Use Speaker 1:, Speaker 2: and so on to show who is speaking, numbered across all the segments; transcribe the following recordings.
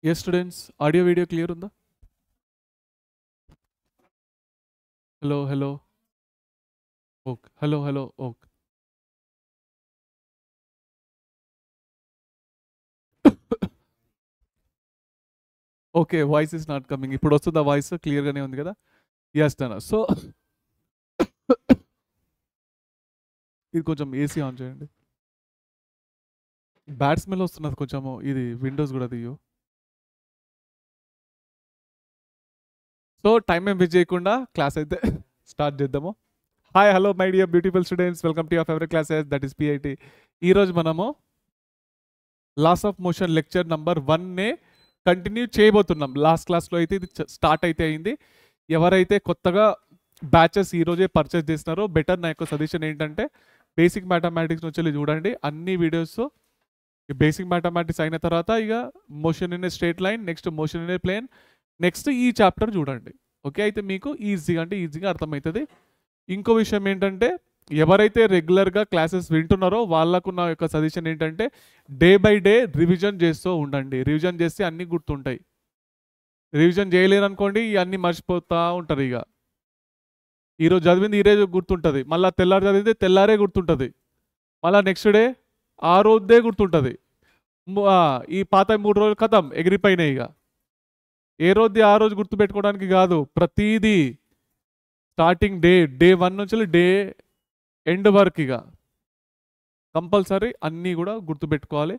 Speaker 1: Yes, students, audio video clear on the hello. Okay. Hello. Okay. Okay, voice is not coming. ఇప్పుడు వస్తుందా voice clear గానే ఉంది కదా? yes done. So ఇది కొంచెం ఏసీ ఆన్ చేయండి. బ్యాడ్ స్మెల్ వస్తున్నది కొంచెము. ఇది విండోస్ కూడా తీయు. సో టైం ఏం వేస్ట్ చేయకుండా క్లాస్ అయితే స్టార్ట్ చేద్దాము. Hi hello my dear beautiful students, welcome to your favourite classes, that is PIT. ఈరోజు మనము laws of motion lecture number 1నే కంటిన్యూ చేయబోతున్నాం. లాస్ట్ క్లాస్లో అయితే ఇది స్టార్ట్ అయితే అయింది. ఎవరైతే కొత్తగా బ్యాచెస్ ఈరోజే పర్చేస్ చేస్తున్నారో బెటర్ నా యొక్క సజెషన్ ఏంటంటే బేసిక్ మ్యాథమెటిక్స్ నుంచి చూడండి. అన్ని వీడియోస్ బేసిక్ మ్యాథమెటిక్స్ అయిన తర్వాత ఇక motion in a straight line, next motion in a plane, next ఈ చాప్టర్ చూడండి. ఓకే, అయితే మీకు ఈజీగా అర్థమవుతుంది. ఇంకో విషయం ఏంటంటే ఎవరైతే రెగ్యులర్గా క్లాసెస్ వింటున్నారో వాళ్ళకు నా యొక్క సజెషన్ ఏంటంటే డే బై డే రివిజన్ చేస్తూ ఉండండి. రివిజన్ చేస్తే అన్నీ గుర్తుంటాయి. రివిజన్ చేయలేరు అనుకోండి, ఇవన్నీ మర్చిపోతూ ఉంటారు. ఇక ఈరోజు చదివింది ఈరోజు గుర్తుంటుంది, మళ్ళీ తెల్లారి చదివితే తెల్లారే గుర్తుంటుంది, మళ్ళీ నెక్స్ట్ డే ఆ రోజుదే గుర్తుంటుంది. ఈ పాత 3 రోజులు కథం ఎగిరిపోయినాయి. ఇక ఏ రోజుది ఆ రోజు గుర్తుపెట్టుకోవడానికి కాదు, ప్రతిదీ స్టార్టింగ్ డే 1 నుంచి డే ఎండ్ వరకు ఇక కంపల్సరీ అన్నీ కూడా గుర్తుపెట్టుకోవాలి.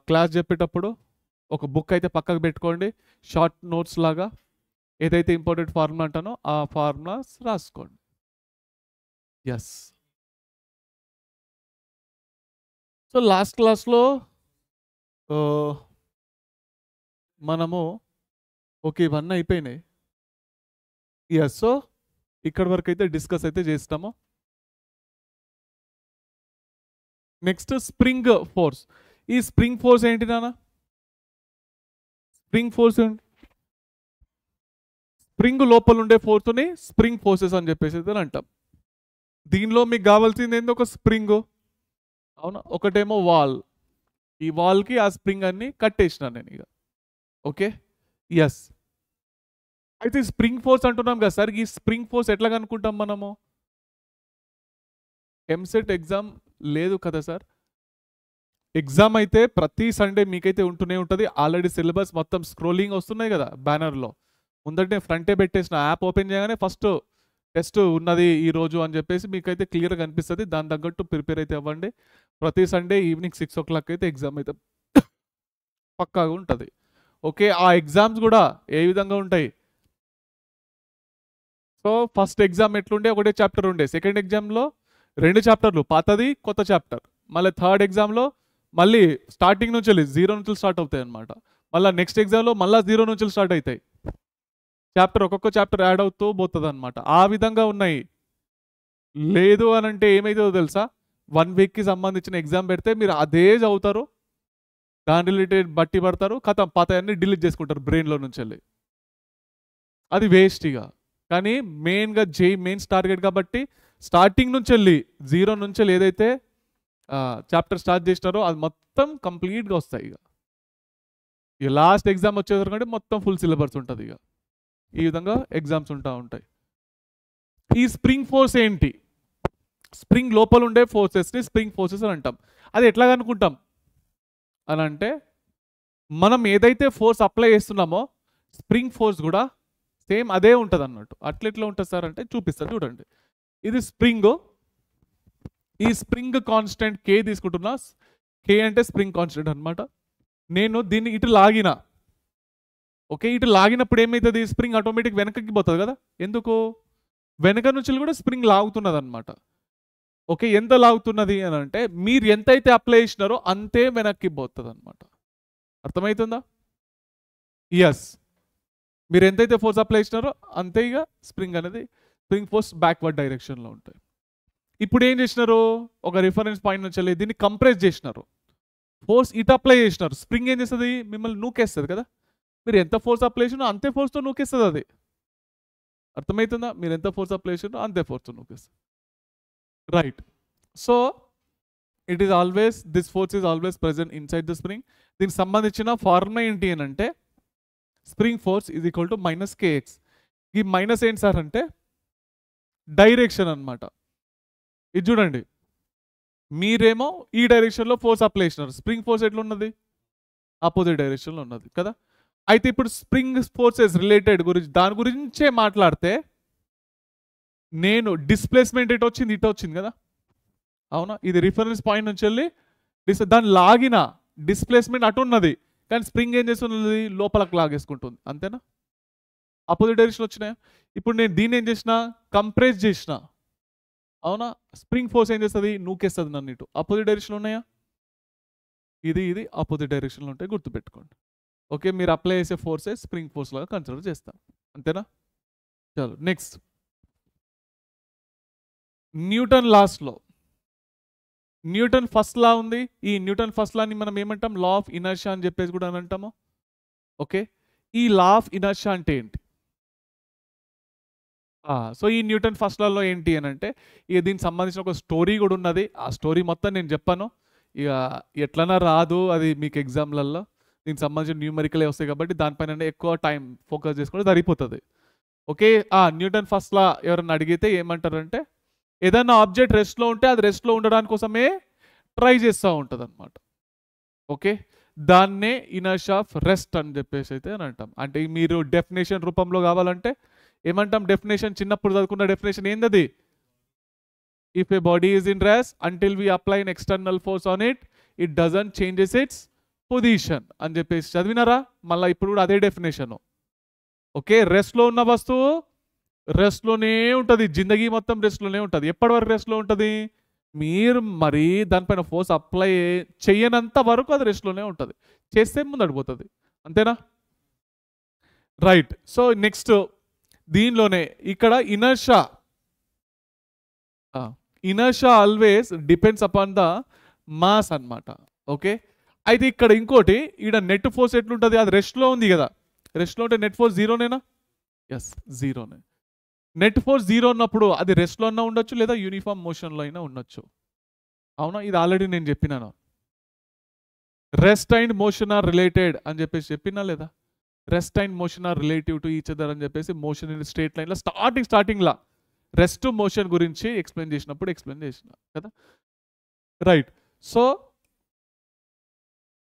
Speaker 1: క్లాస్ చెప్పేటప్పుడు ఒక బుక్ అయితే పక్కకు పెట్టుకోండి, షార్ట్ నోట్స్ లాగా ఏదైతే ఇంపార్టెంట్ ఫార్ములా అంటానో ఆ ఫార్ములాస్ రాసుకోండి. ఎస్, సో లాస్ట్ క్లాస్లో మనము ఓకే ఇవన్నీ అయిపోయినాయి. ఎస్, సో ఇక్కడ వరకు అయితే డిస్కస్ అయితే చేస్తాము. Next spring force. ఈ స్ప్రింగ్ ఫోర్స్ ఏంటి నాన్న? స్ప్రింగ్ ఫోర్స్ స్ప్రింగ్ లోపల ఉండే ఫోర్స్ని స్ప్రింగ్ ఫోర్సెస్ అని చెప్పేసి అయితే అంటాం. దీనిలో మీకు కావాల్సింది ఏంది? ఒక స్ప్రింగ్, అవునా? ఒకటేమో వాల్. ఈ వాల్కి ఆ స్ప్రింగ్ అన్ని కట్టేసిన నేను ఇక. Okay, yes. అయితే స్ప్రింగ్ ఫోర్స్ అంటున్నాం కదా సార్, ఈ స్ప్రింగ్ ఫోర్స్ ఎట్లా కనుక్కుంటాం మనము? ఎంసెట్ ఎగ్జామ్ లేదు కదా సార్. ఎగ్జామ్ అయితే ప్రతి సండే మీకైతే ఉంటూనే ఉంటుంది. ఆల్రెడీ సిలబస్ మొత్తం స్క్రోలింగ్ వస్తున్నాయి కదా బ్యానర్లో. ముందటే ఫ్రంటే పెట్టేసిన యాప్ ఓపెన్ చేయగానే ఫస్ట్ టెస్ట్ ఉన్నది ఈరోజు అని చెప్పేసి మీకైతే క్లియర్గా కనిపిస్తుంది. దాని తగ్గట్టు ప్రిపేర్ అయితే అవ్వండి. ప్రతి సండే ఈవినింగ్ 6 o'clock అయితే ఎగ్జామ్ అయితే పక్కాగా ఉంటుంది. ఓకే, ఆ ఎగ్జామ్స్ కూడా ఏ విధంగా ఉంటాయి? సో ఫస్ట్ ఎగ్జామ్ ఎట్లుండే, ఒకటే చాప్టర్ ఉండే. సెకండ్ ఎగ్జామ్లో 2 చాప్టర్లు, పాతది కొత్త చాప్టర్. మళ్ళీ థర్డ్ ఎగ్జామ్లో మళ్ళీ స్టార్టింగ్ నుంచి 0 నుంచి స్టార్ట్ అవుతాయి అనమాట. మళ్ళీ నెక్స్ట్ ఎగ్జామ్లో మళ్ళీ 0 నుంచి స్టార్ట్ అవుతాయి. చాప్టర్ ఒక్కొక్క చాప్టర్ యాడ్ అవుతూ పోతుంది అనమాట. ఆ విధంగా ఉన్నాయి. లేదు అని అంటే ఏమైతుందో తెలుసా? 1 వీక్కి సంబంధించిన ఎగ్జామ్ పెడితే మీరు అదే చదువుతారు, దాని రిలేటెడ్ బట్టి పడతారు, కథం పాత అన్ని డిలీట్ చేసుకుంటారు బ్రెయిన్లో నుంచి వెళ్ళి. అది వేస్ట్ ఇక. కానీ మెయిన్గా మెయిన్స్ టార్గెట్ కాబట్టి స్టార్టింగ్ నుంచి వెళ్ళి 0 నుంచి వెళ్ళి ఏదైతే చాప్టర్ స్టార్ట్ చేసినారో అది మొత్తం కంప్లీట్గా వస్తాయి. ఇక లాస్ట్ ఎగ్జామ్ వచ్చేసరికి మొత్తం ఫుల్ సిలబస్ ఉంటుంది. ఇక ఈ విధంగా ఎగ్జామ్స్ ఉంటాయి. ఈ స్ప్రింగ్ ఫోర్స్ ఏంటి? స్ప్రింగ్ లోపల ఉండే ఫోర్సెస్ని స్ప్రింగ్ ఫోర్సెస్ అని అంటాం. అది ఎట్లా అనుకుంటాం అని అంటే మనం ఏదైతే ఫోర్స్ అప్లై చేస్తున్నామో స్ప్రింగ్ ఫోర్స్ కూడా సేమ్ అదే ఉంటుంది అన్నట్టు. ఎట్లా ఉంటుంది సార్ అంటే చూపిస్తాను చూడండి. ఇది స్ప్రింగ్. ఈ స్ప్రింగ్ కాన్స్టెంట్ కే తీసుకుంటున్నా. కే అంటే స్ప్రింగ్ కాన్స్టెంట్ అనమాట. నేను దీన్ని ఇటు లాగిన, ఓకే, ఇటు లాగినప్పుడు ఏమవుతుంది? స్ప్రింగ్ ఆటోమేటిక్ వెనకకి పోతుంది కదా. ఎందుకు? వెనక నుంచి కూడా స్ప్రింగ్ లాగుతున్నది అనమాట. ఓకే, ఎంత లాగుతున్నది అని అంటే మీరు ఎంతైతే అప్లై చేసినారో అంతే వెనక్కి పోతుంది అనమాట. అర్థమవుతుందా? ఎస్, మీరు ఎంతైతే ఫోర్స్ అప్లై చేసినారో అంతే ఇక స్ప్రింగ్ అనేది స్ప్రింగ్ ఫోర్స్ బ్యాక్వర్డ్ డైరెక్షన్లో ఉంటాయి. ఇప్పుడు ఏం చేసినారు? ఒక రిఫరెన్స్ పాయింట్ నుంచి వెళ్ళి దీన్ని కంప్రెస్ చేసినారు, ఫోర్స్ ఇటు అప్లై చేసినారు. స్ప్రింగ్ ఏం చేస్తుంది? మిమ్మల్ని నూకేస్తుంది కదా. మీరు ఎంత ఫోర్స్ అప్లై చేసినా అంతే ఫోర్స్తో నూకేస్తుంది అది. అర్థమవుతుందా? మీరు ఎంత ఫోర్స్ అప్లై చేసినారో అంతే ఫోర్స్తో నూకేస్తుంది. Right. So it is always this force is always present inside the spring. దీనికి సంబంధించిన ఫార్ములా ఏంటి అని అంటే spring force is equal to minus kx. ఈ మైనస్ ఏంటి సార్ అంటే డైరెక్షన్ అనమాట. ఇది చూడండి, మీరేమో ఈ డైరెక్షన్లో ఫోర్స్ అప్లై చేసినారు, స్ప్రింగ్ ఫోర్స్ ఎట్లా ఉన్నది ఆపోజిట్ డైరెక్షన్లో ఉన్నది కదా. అయితే ఇప్పుడు స్ప్రింగ్ ఫోర్సెస్ రిలేటెడ్ గురించి దాని గురించే మాట్లాడితే నేను డిస్ప్లేస్మెంట్ ఇటు వచ్చింది కదా, అవునా, ఇది రిఫరెన్స్ పాయింట్ నుంచి వెళ్ళి దాన్ని లాగిన డిస్ప్లేస్మెంట్ అటు ఉన్నది, కానీ స్ప్రింగ్ ఏం చేస్తున్నది లోపలకు లాగేసుకుంటుంది, అంతేనా. ఆపోజిట్ డైరెక్షన్ వచ్చినాయా. ఇప్పుడు నేను దీన్ని ఏం చేసిన కంప్రెస్ చేసిన, అవునా, స్ప్రింగ్ ఫోర్స్ ఏం చేస్తుంది నూకేస్తుంది నన్ను ఇటు. ఆపోజిట్ డైరెక్షన్లో ఉన్నాయా, ఇది ఆపోజిట్ డైరెక్షన్లో ఉంటాయి, గుర్తుపెట్టుకోండి. ఓకే, మీరు అప్లై చేసే ఫోర్సెస్ స్ప్రింగ్ ఫోర్స్ లాగా కన్సిడర్ చేస్తాం, అంతేనా. చలో నెక్స్ట్, న్యూటన్ లాస్ లో న్యూటన్ ఫస్ట్ లా ఉంది. ఈ న్యూటన్ ఫస్ట్ లాని మనం ఏమంటాం లా ఆఫ్ ఇనర్షియా అని చెప్పేసి కూడా అని అంటాము. ఓకే, ఈ లా ఆఫ్ ఇనర్షియా అంటే ఏంటి. సో ఈ న్యూటన్ ఫస్ట్ లాలో ఏంటి అని అంటే ఇక దీనికి సంబంధించిన ఒక స్టోరీ కూడా ఉన్నది. ఆ స్టోరీ మొత్తం నేను చెప్పాను, ఇక ఎట్లన్నా రాదు అది మీకు ఎగ్జామ్లలో. దీనికి సంబంధించిన న్యూమరికలే వస్తాయి కాబట్టి దానిపైన ఎక్కువ టైం ఫోకస్ చేసుకుంటే సరిపోతుంది. ఓకే, న్యూటన్ ఫస్ట్ లా ఎవరన్నా అడిగితే ఏమంటారంటే ఏదైనా ఆబ్జెక్ట్ రెస్ట్లో ఉంటే అది రెస్ట్లో ఉండడానికి కోసమే ట్రై చేస్తూ ఉంటుంది అనమాట. ఓకే, దాన్నే ఇనర్షియా ఆఫ్ రెస్ట్ అని చెప్పేసి అయితే అని అంటాం. అంటే మీరు డెఫినేషన్ రూపంలో కావాలంటే ఏమంటాం, డెఫినేషన్ చిన్నప్పుడు చదువుకున్న డెఫినేషన్ ఏందది, if A body is in rest until we apply an external force on it it doesn't changes it's position అని చెప్పేసి చదివినారా. మళ్ళీ ఇప్పుడు కూడా అదే డెఫినేషన్. ఓకే, రెస్ట్లో ఉన్న వస్తువు రెస్ట్లోనే ఉంటుంది, జిందగీ మొత్తం రెస్ట్లోనే ఉంటుంది. ఎప్పటి వరకు రెస్ట్లో ఉంటుంది, మీరు మరీ దానిపైన ఫోర్స్ అప్లై చెయ్యనంత వరకు అది రెస్ట్లోనే ఉంటుంది, చేస్తే ముందడిపోతుంది, అంతేనా. రైట్, సో నెక్స్ట్ దీనిలోనే ఇక్కడ inertia always depends upon the mass అన్నమాట. ఓకే, అయితే ఇక్కడ ఇంకోటి, ఇక్కడ నెట్ ఫోర్స్ ఎట్లుంటుంది, అది రెస్ట్లో ఉంది కదా, రెస్ట్లో ఉంటే నెట్ ఫోర్స్ జీరోనేనా, ఎస్ జీరోనే. నెట్ ఫోర్స్ జీరో ఉన్నప్పుడు అది రెస్ట్లో అయినా ఉండొచ్చు లేదా యూనిఫామ్ మోషన్లో అయినా ఉండొచ్చు, అవునా. ఇది ఆల్రెడీ నేను చెప్పినాను, rest and motion are related అని చెప్పేసి చెప్పినా లేదా. Rest and motion are relative to each other అని చెప్పేసి మోషన్ ఇన్ స్ట్రేట్ లైన్లో స్టార్టింగ్లా రెస్ట్ మోషన్ గురించి ఎక్స్ప్లెయిన్ చేసిన కదా. రైట్, సో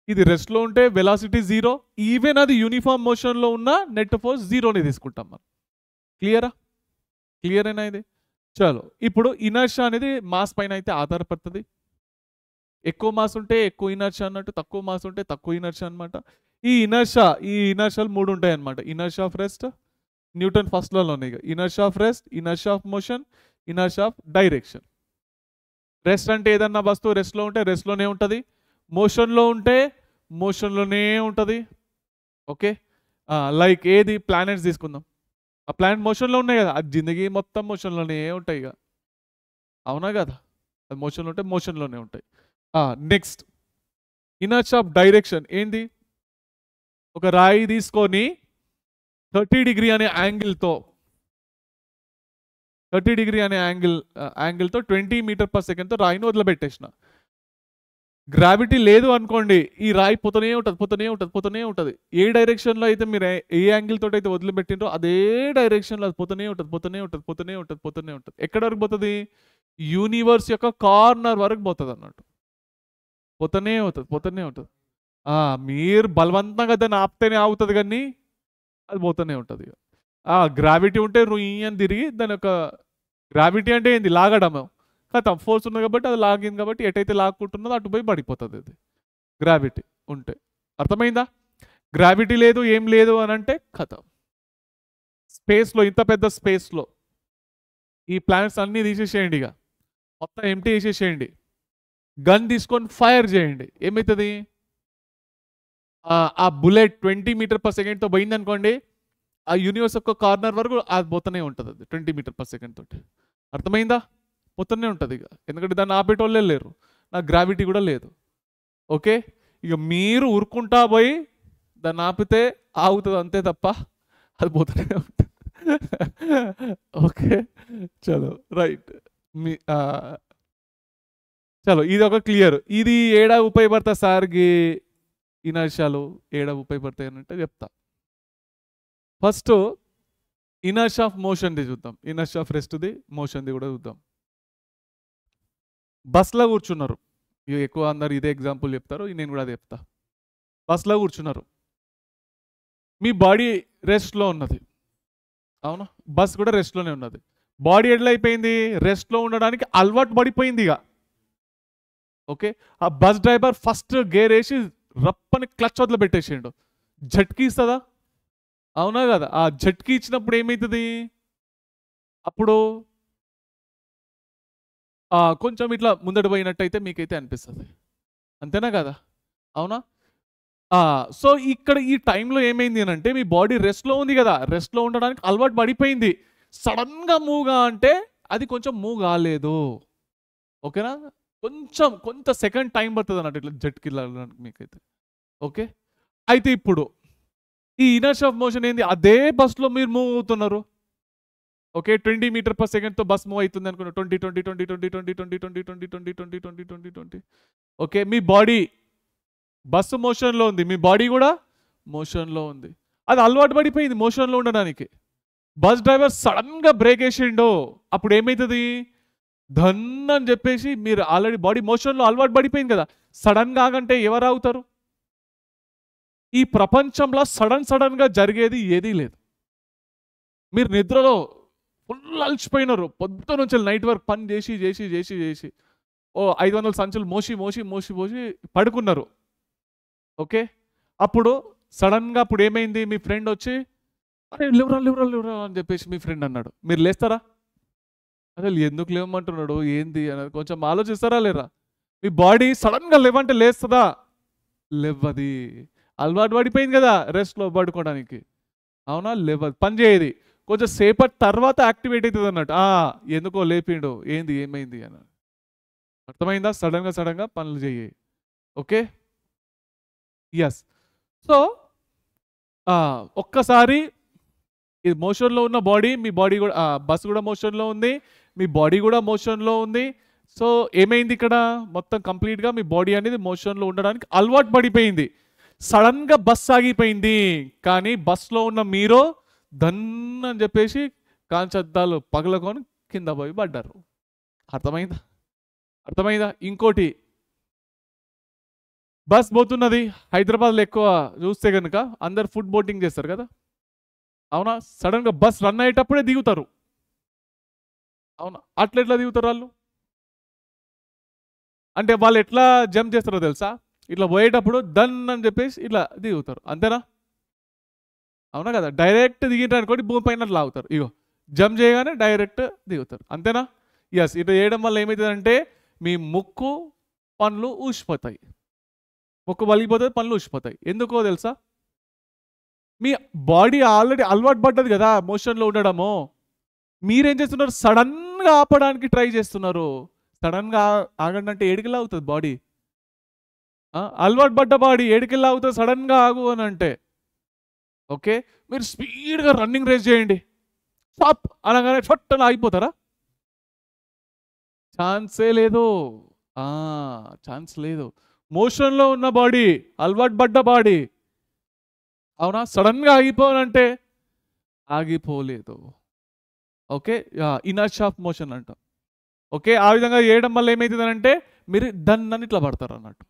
Speaker 1: ఇది రెస్ట్లో ఉంటే వెలాసిటీ జీరో, ఈవెన్ అది యూనిఫామ్ మోషన్లో ఉన్న నెట్ ఫోర్స్ జీరోని తీసుకుంటాం మనం. క్లియర్ అయినా ఇది. చలో, ఇప్పుడు ఇనర్షియా అనేది మాస్ పైన అయితే ఆధారపడుతుంది. ఎక్కువ మాస్ ఉంటే ఎక్కువ ఇనర్షియా అన్నట్టు, తక్కువ మాస్ ఉంటే తక్కువ ఇనర్షియా అనమాట. ఈ ఇనర్షియాలు 3 ఉంటాయి అనమాట. Inertia of rest Newton first లాలో ఉన్నాయి, inertia of rest, inertia of motion, inertia of direction. Rest అంటే ఏదన్నా వస్తువు రెస్ట్లో ఉంటే రెస్ట్లోనే ఉంటుంది, మోషన్లో ఉంటే మోషన్లోనే ఉంటుంది. ఓకే, లైక్ ఏది ప్లానెట్స్ తీసుకుందాం, ఆ ప్లానెట్ మోషన్లో ఉన్నాయి కదా, అది జిందగీ మొత్తం మోషన్లోనే ఉంటాయి ఇక, అవునా కదా. అది మోషన్లో ఉంటే మోషన్లోనే ఉంటాయి. నెక్స్ట్ ఇనర్షియా ఆఫ్ డైరెక్షన్ ఏంది, ఒక రాయి తీసుకొని 30 డిగ్రీ అనే యాంగిల్తో 20 మీటర్ పర్ సెకండ్తో రాయిని వదిలిపెట్టేసిన. గ్రావిటీ లేదు అనుకోండి, ఈ రాయి పోతూనే ఉంటుంది. ఏ డైరెక్షన్లో అయితే మీరు ఏ యాంగిల్ తోటి అయితే వదిలిపెట్టిండ్రో అదే డైరెక్షన్లో అది పోతూనే ఉంటుంది. ఎక్కడ వరకు పోతుంది, యూనివర్స్ యొక్క కార్నర్ వరకు పోతుంది అన్నట్టు, పోతూనే ఉంటుంది. మీరు బలవంతంగా దాన్ని ఆపితేనే ఆగుతుంది, కానీ అది పోతూనే ఉంటుంది. గ్రావిటీ ఉంటే రుయ్యి అని తిరిగి దాని యొక్క గ్రావిటీ అంటే ఏంది, లాగడం కదా, ఫోర్స్ ఉంది కాబట్టి అది లాగింది కాబట్టి ఎటైతే లాక్కుంటున్నదో అటు పోయి పడిపోతుంది అది, గ్రావిటీ ఉంటే. అర్థమైందా. గ్రావిటీ లేదు ఏం లేదు అని అంటే కథ స్పేస్లో, ఇంత పెద్ద స్పేస్లో ఈ ప్లానెట్స్ అన్నీ తీసేసేయండి, ఇక మొత్తం ఎంటీ చేసేసేయండి, గన్ తీసుకొని ఫైర్ చేయండి, ఏమవుతుంది, ఆ బుల్లెట్ 20 మీటర్ పర్ సెకండ్తో పోయింది అనుకోండి, ఆ యూనివర్స్ యొక్క కార్నర్ వరకు అది పోతూనే ఉంటుంది, అది 20 మీటర్ పర్ సెకండ్ తోటి. అర్థమైందా, పోతూనే ఉంటుంది ఇక, ఎందుకంటే దాన్ని ఆపేటోళ్ళే లేరు, నాకు గ్రావిటీ కూడా లేదు. ఓకే, ఇక మీరు ఊరుకుంటా పోయి దాన్ని ఆపితే ఆగుతుంది అంతే తప్ప అది పోతూనే ఉంటుంది. ఓకే, చలో రైట్. చలో ఇది ఒక క్లియర్. ఇది ఏడా ఉపయోగపడతా సార్కి ఇనర్షియాలు ఏడా ఉపయోగపడతాయి అని అంటే చెప్తా. ఫస్ట్ ఇనర్షియా ఆఫ్ మోషన్ది చూద్దాం, ఇనర్షియా ఆఫ్ రెస్ట్ది మోషన్ది కూడా చూద్దాం. బస్లో కూర్చున్నారు, ఇవి ఎక్కువ అందరు ఇదే ఎగ్జాంపుల్ చెప్తారు, నేను కూడా అదే చెప్తా. బస్లో కూర్చున్నారు, మీ బాడీ రెస్ట్లో ఉన్నది, అవునా, బస్ కూడా రెస్ట్లోనే ఉన్నది. బాడీ ఎట్లా అయిపోయింది, రెస్ట్లో ఉండడానికి అలవాటు పడిపోయింది ఇక. ఓకే, ఆ బస్ డ్రైవర్ ఫస్ట్ గేర్ వేసి రప్పని క్లచ్ వదిలి పెట్టేసిండు, జట్కి ఇస్తుందా, అవునా కదా? ఆ జట్కి ఇచ్చినప్పుడు ఏమవుతుంది, అప్పుడు కొంచెం ఇట్లా ముందట పోయినట్టయితే మీకైతే అనిపిస్తుంది, అంతేనా కదా? అవునా? సో ఇక్కడ ఈ టైంలో ఏమైంది అని అంటే మీ బాడీ రెస్ట్లో ఉంది కదా, రెస్ట్లో ఉండడానికి అలవాటు పడిపోయింది. సడన్గా మూవ్ అంటే అది కొంచెం మూవ్ కాలేదు, ఓకేనా? కొంత సెకండ్ టైం పడుతుంది అన్నట్టు ఇట్లా జట్కి వెళ్ళడానికి మీకైతే. ఓకే, అయితే ఇప్పుడు ఈ ఇనర్షియా ఆఫ్ మోషన్ ఏంది, అదే బస్లో మీరు మూవ్ అవుతున్నారు. ఓకే, 20 మీటర్/సెకండ్తో బస్ మూవ్ అవుతుంది అనుకున్నా, 20. ఓకే, మీ బాడీ బస్సు మోషన్లో ఉంది, మీ బాడీ కూడా మోషన్లో ఉంది. అది అలవాటు పడిపోయింది మోషన్లో ఉండడానికి. బస్ డ్రైవర్ సడన్గా బ్రేక్ వేసిండో అప్పుడు ఏమవుతుంది, ధన్ అని చెప్పేసి మీరు ఆల్రెడీ బాడీ మోషన్లో అలవాటు పడిపోయింది కదా, సడన్గా ఆగంటే ఎవరు ఆగుతారు? ఈ ప్రపంచంలో సడన్గా జరిగేది ఏదీ లేదు. మీరు నిద్రలో ఫుల్ అలసిపోయినారు, పొద్దు నుంచి నైట్ వరకు పని చేసి ఓ 500 సంచులు మోసి పడుకున్నారు. ఓకే, అప్పుడు సడన్గా అప్పుడు ఏమైంది, మీ ఫ్రెండ్ వచ్చి అరే లేవరా అని చెప్పేసి మీ ఫ్రెండ్ అన్నాడు, మీరు లేస్తారా? అసలు ఎందుకు లేవమంటున్నాడు ఏంది అనేది కొంచెం ఆలోచిస్తారా లేరా? మీ బాడీ సడన్గా లేవంటే లేస్తుందా? లేవది, అలవాటు పడిపోయింది కదా రెస్ట్లో పడుకోవడానికి, అవునా? లేవదు, పని చేయది. కొంచెం సేపటి తర్వాత యాక్టివేట్ అవుతుంది అన్నట్టు, ఎందుకో లేపిండు, ఏమైంది అని అర్థమైందా? సడన్గా పనులు చేయి. Okay, yes. సో ఒక్కసారి ఇది మోషన్లో ఉన్న బాడీ, మీ బాడీ కూడా బస్ కూడా మోషన్లో ఉంది, మీ బాడీ కూడా మోషన్లో ఉంది. సో ఏమైంది ఇక్కడ, మొత్తం కంప్లీట్గా మీ బాడీ అనేది మోషన్లో ఉండడానికి అలవాటు పడిపోయింది. సడన్గా బస్ ఆగిపోయింది, కానీ బస్లో ఉన్న మీరు ధన్ అని చెప్పేసి కాంచద్దాలు పగలకొని కింద పోయి పడ్డారు. అర్థమైందా? ఇంకోటి, బస్ పోతున్నది, హైదరాబాద్లో ఎక్కువ చూస్తే కనుక అందరు ఫుడ్ బోటింగ్ చేస్తారు కదా, అవునా? సడన్గా బస్ రన్ అయ్యేటప్పుడే దిగుతారు, అవునా? ఎట్లా దిగుతారు వాళ్ళు అంటే వాళ్ళు ఎట్లా జంప్ చేస్తారో తెలుసా, ఇట్లా పోయేటప్పుడు దన్ అని చెప్పేసి ఇట్లా దిగుతారు, అంతేనా? అవునా కదా? డైరెక్ట్ దిగేటనుకోండి భూమి పైన లాగుతారు, ఇగో జంప్ చేయగానే డైరెక్ట్ దిగుతారు, అంతేనా? ఎస్, ఇట్లా చేయడం వల్ల ఏమవుతుందంటే మీ ముక్కు పనులు ఊసిపోతాయి, ముక్కు వలిగిపోతుంది, పనులు ఊసిపోతాయి. ఎందుకో తెలుసా, మీ బాడీ ఆల్రెడీ అలవాటు పడ్డది కదా మోషన్లో ఉండడము, మీరేం చేస్తున్నారు, సడన్గా ఆపడానికి ట్రై చేస్తున్నారు. సడన్గా ఆగండి అంటే ఏడికెళ్ళి అవుతుంది బాడీ, అలవాటు పడ్డ బాడీ ఏడికెళ్ళి అవుతుంది సడన్గా ఆగు అని అంటే. ఓకే, మీరు స్పీడ్గా రన్నింగ్ రేస్ చేయండి, స్టాప్ అనగానే ఫట్ అని ఆగిపోతారా? ఛాన్సే లేదు, ఛాన్స్ లేదు. మోషన్లో ఉన్న బాడీ, అలవాటు పడ్డ బాడీ, అవునా, సడన్గా ఆగిపోనంటే ఆగిపోలేదు. ఓకే, ఇనర్షియా ఆఫ్ మోషన్ అంటాం. ఓకే, ఆ విధంగా చేయడం వల్ల ఏమవుతుందంటే మీరు దన్నని ఇట్లా పడతారు అన్నట్టు.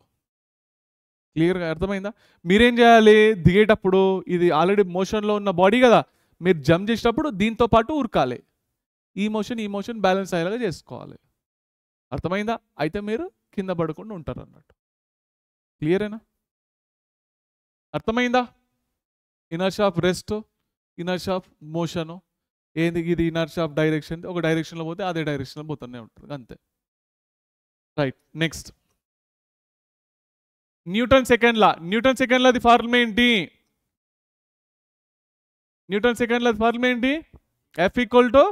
Speaker 1: క్లియర్గా అర్థమైందా? మీరేం చేయాలి, దిగేటప్పుడు ఇది ఆల్రెడీ మోషన్లో ఉన్న బాడీ కదా, మీరు జంప్ చేసేటప్పుడు దీంతో పాటు ఉరకాలి, ఈ మోషన్ బ్యాలెన్స్ అయ్యేలాగా చేసుకోవాలి. అర్థమైందా? అయితే మీరు కింద పడకుండా ఉంటారు అన్నట్టు. క్లియరేనా? అర్థమైందా? Inertia of rest, inertia of మోషను ఏంది, ఇది ఇనర్షియా ఆఫ్ డైరెక్షన్, ఒక డైరెక్షన్లో పోతే అదే డైరెక్షన్లో పోతూనే ఉంటుంది, అంతే. Right, next Newton second law. Newton second law formula ఏంటి? న్యూటన్ సెకండ్ లా ఫార్ములా ఏంటి? F ఈక్వల్ టు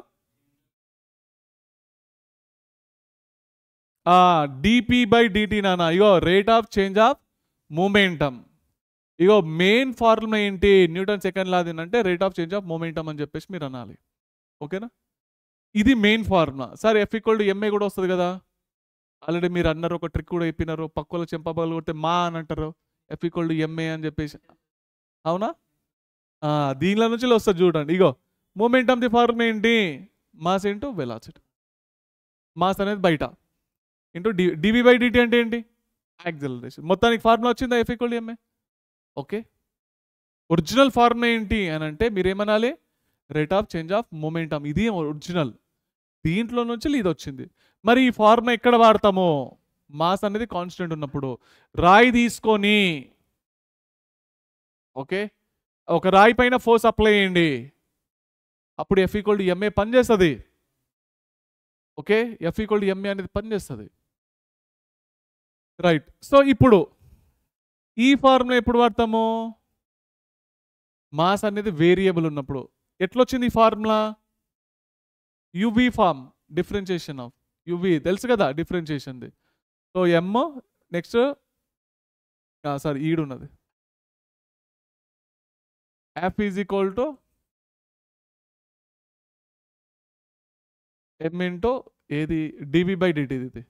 Speaker 1: dp/dt నాన్న. ఇగో rate of change of momentum. ఇగో మెయిన్ ఫార్ములా ఏంటి న్యూటన్ సెకండ్ లా అంటే rate of change of momentum అని చెప్పేసి మీరు అనాలి, ఓకేనా? ఇది main formula. Sir F equal to ma కూడా వస్తుంది కదా, ఆల్రెడీ మీరు అన్నారు, ఒక ట్రిక్ కూడా చెప్పినారు, పక్కలో చెంపబగలు కొడితే మా అని అంటారు, F=ma అని చెప్పేసి. అవునా? దీనిలో నుంచి వస్తుంది చూడండి. ఇగో మొమెంటమ్ ది ఫార్మ్ ఏంటి? Mass into velocity. మాస్ అనేది బయట ఇంటూ dv/dt అంటే ఏంటి? యాక్సిలరేషన్. మొత్తానికి ఫార్ములా వచ్చిందా F=ma? ఓకే. ఒరిజినల్ ఫార్ములా ఏంటి అని అంటే మీరేమనాలి? Rate of change of momentum. ఇది ఒరిజినల్. దీంట్లో నుంచి ఇది వచ్చింది. మరి ఈ ఫార్ములా ఎక్కడ వాడతామో? మాస్ అనేది కాన్స్టెంట్ ఉన్నప్పుడు రాయి తీసుకొని, ఓకే, ఒక రాయి పైన ఫోర్స్ అప్లై చేయండి, అప్పుడు F=ma పనిచేస్తుంది. ఓకే, F=ma అనేది పనిచేస్తుంది. రైట్. సో ఇప్పుడు ఈ ఫార్ములా ఎప్పుడు వాడతాము? మాస్ అనేది వేరియబుల్ ఉన్నప్పుడు. ఎట్లొచ్చింది ఈ ఫార్ములా? Uv form, differentiation of uv తెలుసు కదా, డిఫరెన్షియేషన్ది. సో ఎమ్ నెక్స్ట్ సారీ ఈడున్నది F = m ఇంటూ ఏది dv/dt, ఇది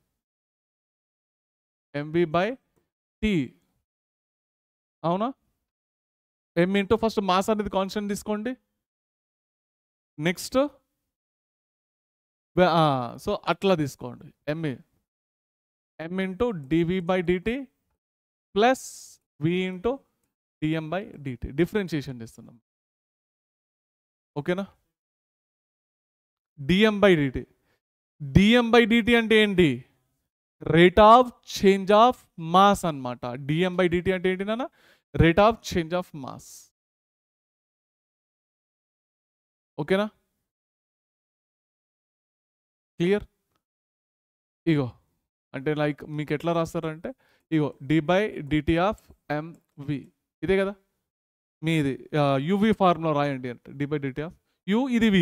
Speaker 1: mv/t. అవునా? m ఇంటూ ఫస్ట్ మాస్ అనేది కాన్స్టెంట్ తీసుకోండి. నెక్స్ట్ సో అట్లా తీసుకోండి. m into dv/dt plus v into dm/dt. Differentiation చేస్తున్నాం. ఓకేనా? dm/dt. dm/dt అంటే ఏంటి? Rate of change of mass అన్నమాట. dm/dt అంటే ఏంటి నాన్న? Rate of change of mass. ఓకేనా? క్లియర్? ఇగో అంటే లైక్ మీకు ఎట్లా రాస్తారంటే ఇగో d/dt ఆఫ్ mv, ఇదే కదా మీది. యువి ఫార్ములా రాయండి అంటే d/dt ఆఫ్ u, ఇది v.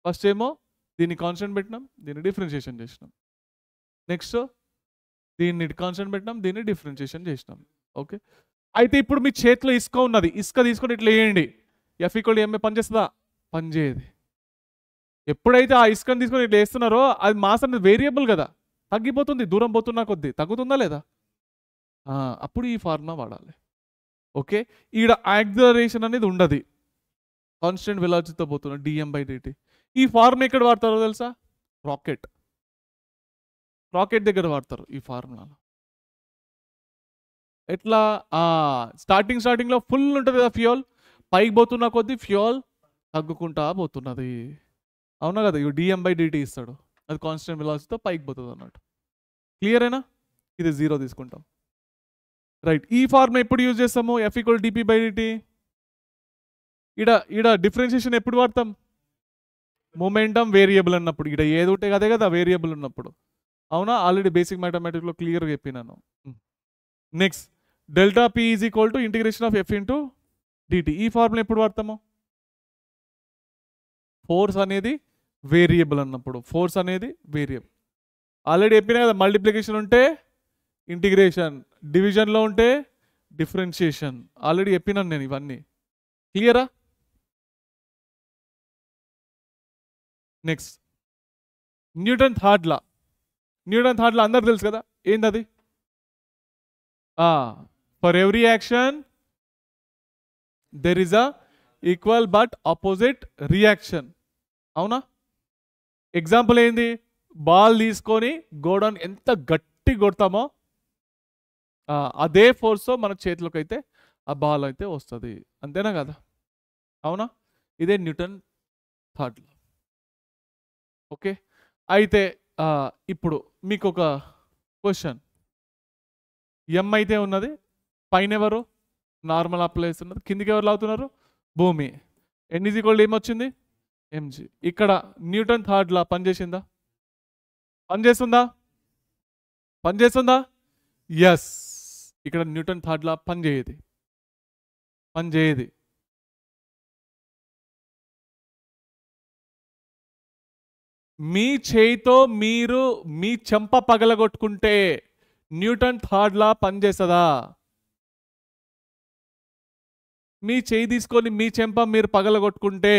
Speaker 1: ఫస్ట్ ఏమో దీన్ని కాన్స్టెంట్ పెట్టినాం, దీన్ని డిఫరెన్షియేషన్ చేసినాం. నెక్స్ట్ దీన్ని కాన్స్టెంట్ పెట్టినాం, దీన్ని డిఫరెన్షియేషన్ చేసినాం. ఓకే. అయితే ఇప్పుడు మీ చేతిలో ఇసుక ఉన్నది, ఇసుక తీసుకొని ఇట్లా వేయండి. F=ma పనిచేస్తుందా? పనిచేయదు. ఎప్పుడైతే ఆ ఇసుకని తీసుకొని ఇట్లా వేస్తున్నారో అది మాస్ అనేది వేరియబుల్ కదా, తగ్గిపోతుంది దూరం పోతున్నా కొద్దీ. తగ్గుతుందా లేదా? అప్పుడు ఈ ఫార్ములా వాడాలి. ఓకే. ఈడ యాక్సిలరేషన్ అనేది ఉండదు, కాన్స్టెంట్ వెలాసిటీతో పోతున్నా dm/dt. ఈ ఫార్ములా ఎక్కడ వాడతారో తెలుసా? రాకెట్ దగ్గర వాడతారు ఈ ఫార్ములాలో. ఎట్లా? స్టార్టింగ్లో ఫుల్ ఉంటుంది కదా ఫ్యూయల్, పైకి పోతున్న కొద్దీ ఫ్యూయల్ తగ్గుకుంటా పోతున్నది. అవునా కదా? ఇవి dm/dt ఇస్తాడు, అది కాన్స్టెంట్ వెలాసిటీతో పైకి పోతుంది అన్నట్టు. క్లియరేనా? ఇది 0 తీసుకుంటాం. రైట్. ఈ ఫార్ములా ఎప్పుడు యూజ్ చేస్తాము? F=dp/dt. ఈడ డిఫరెన్షియేషన్ ఎప్పుడు వాడతాం? మొమెంటమ్ వేరియబుల్ అన్నప్పుడు. ఈడ ఏది ఉంటే అదే కదా వేరియబుల్ ఉన్నప్పుడు. అవునా? ఆల్రెడీ బేసిక్ మ్యాథమెటిక్స్లో క్లియర్గా చెప్పినాను. Next ∆P = integration of F into dt. ఈ ఫార్ములా ఎప్పుడు వాడతాము? ఫోర్స్ అనేది వేరియబుల్ అన్నప్పుడు. ఫోర్స్ అనేది వేరియబుల్. ఆల్రెడీ చెప్పినా కదా, మల్టిప్లికేషన్ ఉంటే ఇంటిగ్రేషన్, డివిజన్లో ఉంటే డిఫరెన్షియేషన్. ఆల్రెడీ చెప్పినాను నేను ఇవన్నీ. క్లియరా? Next Newton third law. Newton third law అందరు తెలుసు కదా, ఏంది? For every action there is a equal but opposite reaction. అవునా? ఎగ్జాంపుల్ ఏంది? బాల్ తీసుకొని గోడౌన్ ఎంత గట్టి కొడతామో అదే ఫోర్స్తో మన చేతిలోకి అయితే ఆ బాల్ అయితే వస్తుంది. అంతేనా కదా? అవునా? ఇదే న్యూటన్ థర్డ్ లా. ఓకే. అయితే ఇప్పుడు మీకు ఒక క్వశ్చన్. ఎం అయితే ఉన్నది, పైన ఎవరు? నార్మల్ అప్లై చేస్తున్నది, కిందికి ఎవరు లాగుతున్నారు? భూమి. n = ఏమొచ్చింది? mg. ఇక్కడ న్యూటన్ థర్డ్ లా పనిచేసిందా? పనిచేస్తుందా? ఎస్. ఇక్కడ న్యూటన్ థర్డ్ లా పనిచేయదు. మీ చేయితో మీరు మీ చెంప పగలగొట్టుకుంటే న్యూటన్ థర్డ్ లా పనిచేస్తుందా? మీ చేయి తీసుకొని మీ చెంప మీరు పగలగొట్టుకుంటే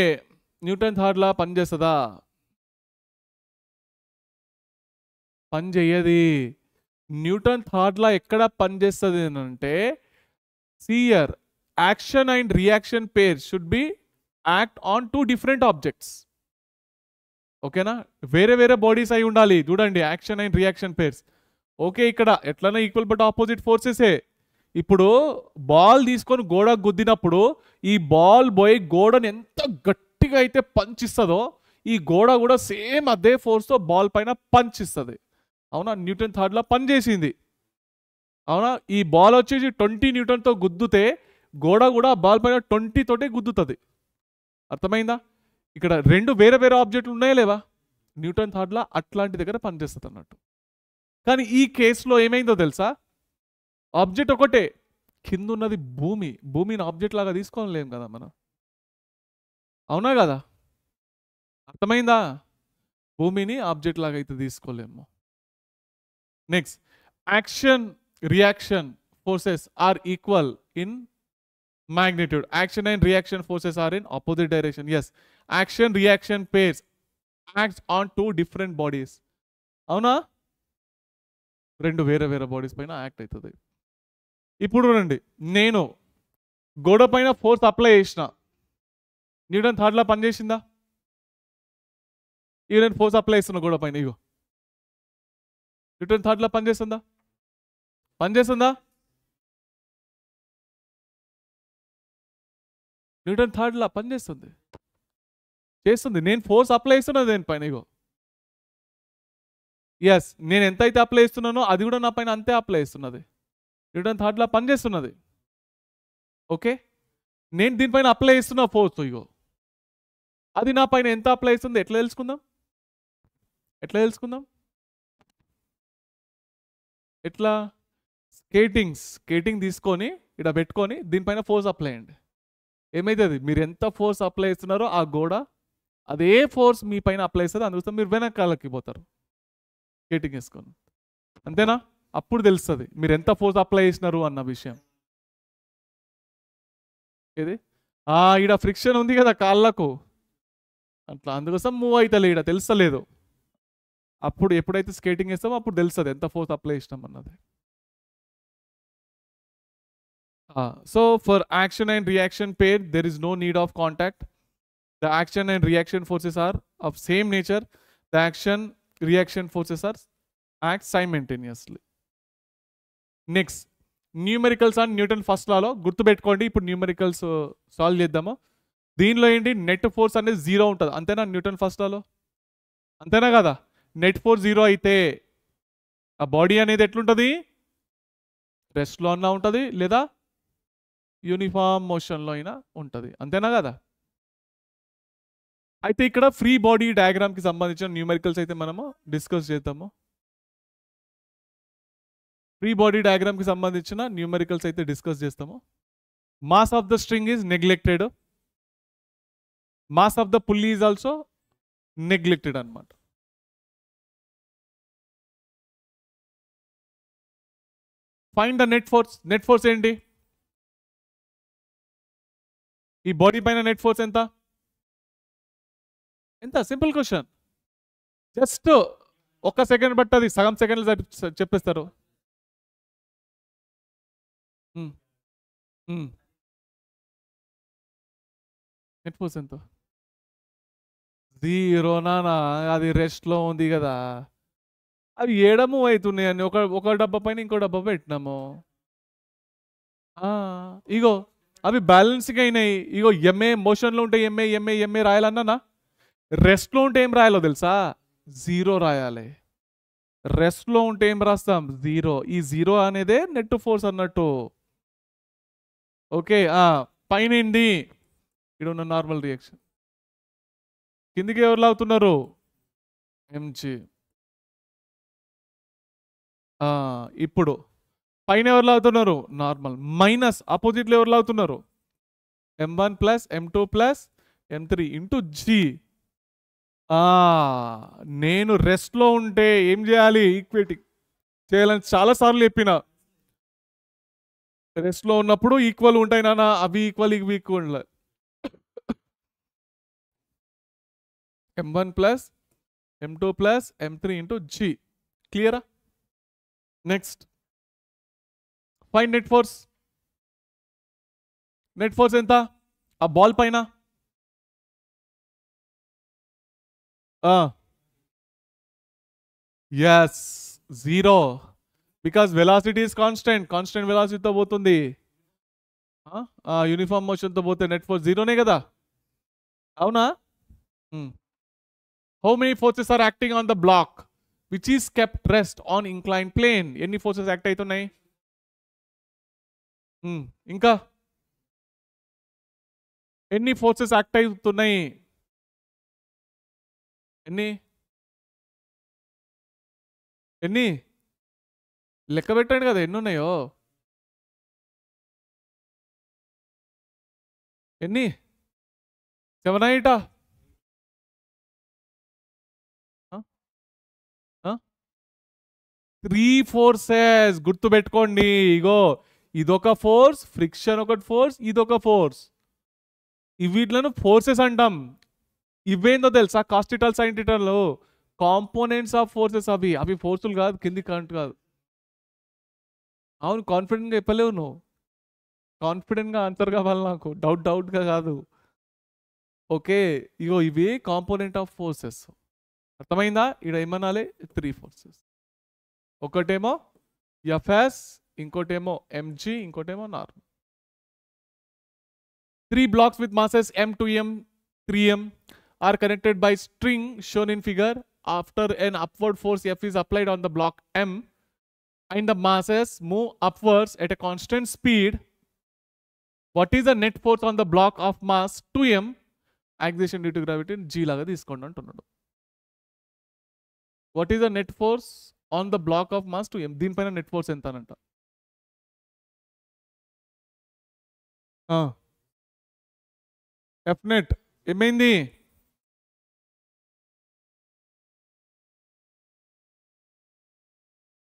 Speaker 1: న్యూటన్ థర్డ్ లా పనిచేస్తుందా? పని చెయ్యది. న్యూటన్ థర్డ్ లా ఎక్కడ పని చేస్తుంది అంటే సియర్ action and reaction pair should be act on 2 different objects. ఓకేనా, వేరే వేరే బాడీస్ అయి ఉండాలి. చూడండి action and reaction pairs. Okay, ఇక్కడ ఎట్లనే ఈక్వల్ బట్ ఆపోజిట్ ఫోర్సెసే. ఇప్పుడు బాల్ తీసుకొని గోడ గుద్దినప్పుడు ఈ బాల్ పోయి గోడను ఎంత గట్టిగా అయితే పంచ్ ఇస్తుందో ఈ గోడ కూడా సేమ్ అదే ఫోర్స్తో బాల్ పైన పంచ్ ఇస్తుంది. అవునా, న్యూటన్ థర్డ్లా పని చేసింది. అవునా, ఈ బాల్ వచ్చేసి 20 న్యూటన్తో గుద్దుతే గోడ కూడా బాల్ పైన 20 తోటే గుద్దుతుంది. అర్థమైందా? ఇక్కడ 2 వేరే వేరే ఆబ్జెక్టులు ఉన్నాయా లేవా? న్యూటన్ థర్డ్లా అట్లాంటి దగ్గర పనిచేస్తుంది అన్నట్టు. కానీ ఈ కేసులో ఏమైందో తెలుసా? ఆబ్జెక్ట్ ఒకటే, కింద ఉన్నది భూమి. భూమిని ఆబ్జెక్ట్ లాగా తీసుకోలేం కదా మనం. అవునా కదా? అర్థమైందా? భూమిని ఆబ్జెక్ట్ లాగా అయితే తీసుకోలేము. Next, action reaction forces are equal in magnitude. Action and reaction forces are in opposite direction. Yes, action reaction pairs acts on 2 different bodies. అవునా, 2 వేరే వేరే బాడీస్ పైన యాక్ట్ అవుతుంది. ఇప్పుడు రండి, నేను గోడ పైన ఫోర్స్ అప్లై చేసిన, న్యూటన్ థర్డ్లా పనిచేసిందా? ఇక నేను ఫోర్స్ అప్లై చేస్తున్నా గోడ పైన, ఇగో న్యూటన్ థర్డ్లా పనిచేస్తుందా? పనిచేస్తుందా? న్యూటన్ థర్డ్లా పనిచేస్తుంది, చేస్తుంది. నేను ఫోర్స్ అప్లై చేస్తున్నది దేనిపైన, ఇగో. ఎస్, నేను ఎంత అయితే అప్లై చేస్తున్నానో అది కూడా నా పైన అంతే అప్లై చేస్తున్నది. న్యూటన్ థర్డ్లా పనిచేస్తున్నది. ఓకే, నేను దీనిపైన అప్లై చేస్తున్నా ఫోర్స్, ఇగో అది నా పైన ఎంత అప్లై చేస్తుంది ఎట్లా తెలుసుకుందాం? ఎట్లా? స్కేటింగ్ తీసుకొని ఇక్కడ పెట్టుకొని దీనిపైన ఫోర్స్ అప్లై చేయండి. ఏమైతుంది? మీరు ఎంత ఫోర్స్ అప్లై చేస్తున్నారో ఆ గోడ అదే ఫోర్స్ మీ పైన అప్లై చేస్తుంది. అందుకోసం మీరు వెనకాలకి పోతారు స్కేటింగ్ వేసుకొని. అంతేనా? అప్పుడు తెలుస్తుంది మీరు ఎంత ఫోర్స్ అప్లై చేసినారు అన్న విషయం. ఇది ఈడ ఫ్రిక్షన్ ఉంది కదా కాళ్ళకు, అట్లా అందుకోసం మూవ్ అవుతలే, ఈడ తెలుస్తలేదు. అప్పుడు ఎప్పుడైతే స్కేటింగ్ వేస్తామో అప్పుడు తెలుస్తుంది ఎంత ఫోర్స్ అప్లై చేసినాం అన్నది. So for action and reaction pair there is no need of contact. The action and reaction forces are of same nature. The action reaction forces are act simultaneously. Next, numericals and Newton first లాలో గుర్తుపెట్టుకోండి. ఇప్పుడు numericals solve చేద్దాము. దీనిలో ఏంటి, net force అనేది 0 ఉంటుంది. అంతేనా? Newton first లాలో అంతేనా కదా? నెట్ ఫోర్స్ 0 అయితే ఆ బాడీ అనేది ఎట్లుంటుంది? రెస్ట్లో అన్నా ఉంటుంది లేదా యూనిఫామ్ మోషన్లో అయినా ఉంటుంది. అంతేనా కదా? అయితే ఇక్కడ ఫ్రీ బాడీ డయాగ్రామ్కి సంబంధించిన న్యూమెరికల్స్ అయితే మనము డిస్కస్ చేద్దాము. ఫ్రీ బాడీ డయాగ్రామ్కి సంబంధించిన న్యూమెరికల్స్ అయితే డిస్కస్ చేస్తాము. Mass of the string is neglected, mass of the pulley is also neglected అనమాట. Find the net force. Net force ఏంటి? ఈ బాడీ పైన నెట్ ఫోర్స్ ఎంత? Simple question. జస్ట్ 1 సెకండ్ బట్టి సగం సెకండ్లు చెప్పేస్తారు. నెట్ ఫోర్స్ ఎంత? 0 నానా, అది రెస్ట్లో ఉంది కదా. అవి ఏడము అవుతున్నాయి అని ఒక డబ్బా పైన ఇంకో డబ్బా పెట్టినాము. ఇగో అవి బ్యాలెన్సింగ్ అయినాయి. ఇగో ఎంఏ మోషన్లో ఉంటే ఎంఏ రాయాలన్నా, రెస్ట్లో ఉంటే ఏం రాయాలో తెలుసా? 0 రాయాలి. రెస్ట్లో ఉంటే ఏం రాస్తాం? 0. ఈ 0 అనేదే నెట్ ఫోర్స్ అన్నట్టు. ఓకే, పైన ఏంటి? ఇక్కడ ఉన్న నార్మల్ రియాక్షన్. కిందికి ఎవరు లాగుతున్నారు? ఎంజీ. ఇప్పుడు పైన ఎవరు లాగుతున్నారు? నార్మల్. మైనస్ ఆపోజిట్లో ఎవరు లాగుతున్నారు? m1 plus m2 plus m3 into G. నేను రెస్ట్లో ఉంటే ఏం చేయాలి? ఈక్వేటింగ్ చేయాలని చాలాసార్లు చెప్పిన. రెస్ట్లో ఉన్నప్పుడు ఈక్వల్ ఉంటాయి నాన్న, అవి ఈక్వల్ ఇవి equal. m1 plus m2 plus m3 into g. క్లియరా? Next find net force. Net force ఎంత ఆ బాల్ పైన? Yes, 0, because velocity is constant. Constant వెలాసిటీతో పోతుంది. యూనిఫామ్ మోషన్తో పోతే నెట్ ఫోర్స్ 0నే కదా, అవునా? How many forces are acting on the block which is kept rest on incline plane? ఎన్ని ఫోర్సెస్ యాక్ట్ అవుతున్నాయి? ఇంకా ఎన్ని ఫోర్సెస్ యాక్ట్ అవుతున్నాయి? ఎన్ని ఎన్ని లెక్క పెట్టండి కదా, ఎన్ని ఉన్నాయో. ఎన్ని? 7 8? 3 ఫోర్సెస్ గుర్తు పెట్టుకోండి. ఇగో ఇదొక ఫోర్స్, ఫ్రిక్షన్ ఒకటి ఫోర్స్, ఇదొక ఫోర్స్. వీటిలను ఫోర్సెస్ అంటాం. ఇవేందో తెలుసా? కాస్టిటల్ సైంటిటల్లో కాంపోనెంట్స్ ఆఫ్ ఫోర్సెస్. అవి ఫోర్సులు కాదు, కింది కరెంట్ కాదు. అవును, కాన్ఫిడెంట్గా చెప్పలేవు నువ్వు. కాన్ఫిడెంట్గా ఆన్సర్ కావాలి నాకు, డౌట్గా కాదు. ఓకే, ఇగో ఇవి కాంపోనెంట్ ఆఫ్ ఫోర్సెస్. అర్థమైందా? ఇక్కడ ఏమనాలి? 3 ఫోర్సెస్. ఒకటేమో ఎఫ్ఎస్, ఇంకోటేమో ఎంజీ, ఇంకోటేమో normal. 3 blocks with masses m, 2m, 3m are connected by string shown in figure. After an upward force F is applied on the block M and the masses move upwards at a constant speed, what is the net force on the block of mass 2m? Acceleration due to gravity G laga తీసుకోండి అంటున్నాడు. What is the net force on the block of mass 2m? దీనిపైన net force ఎంత అంట? F net ఏమైంది?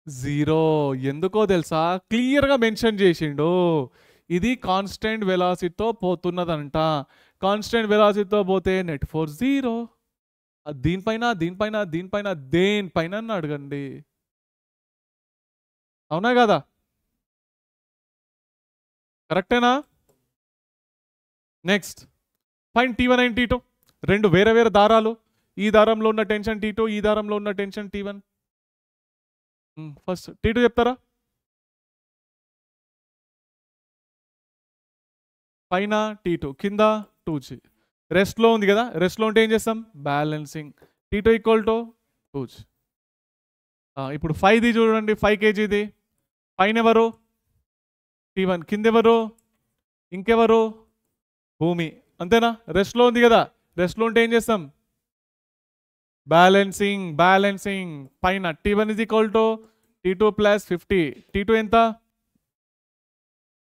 Speaker 1: Zero. ఎందుకో తెలుసా? క్లియర్గా mention చేసిండు. ఇది కాన్స్టెంట్ వెలాసిటీతో పోతున్నదంట. కాన్స్టెంట్ వెలాసిటీతో పోతే నెట్ ఫోర్స్ 0. దీనిపైన దీనిపైన దీనిపైన దేనిపైన అడగండి, అవునా కదా? కరెక్టేనా? Next find T1 and T2. రెండు వేరే వేరే దారాలు. ఈ దారంలో ఉన్న టెన్షన్ T2, ఈ దారంలో ఉన్న టెన్షన్ T1. ఫస్ట్ T2 చెప్తారా? పైన T2, కింద 2G. రెస్ట్లో ఉంది కదా, రెస్ట్లో ఉంటే ఏం చేస్తాం? Balancing. T2 equal to 2G. ఇప్పుడు 5ది చూడండి, 5 kgది. పైన ఎవరు? T1. కింద ఎవరు? ఇంకెవరు? భూమి. అంతేనా? రెస్ట్లో ఉంది కదా, రెస్ట్లో ఉంటే ఏం చేస్తాం? బ్యాలెన్సింగ్. బ్యాలెన్సింగ్. పైన T1 is equal to T2 plus 50. T2 ఎంత?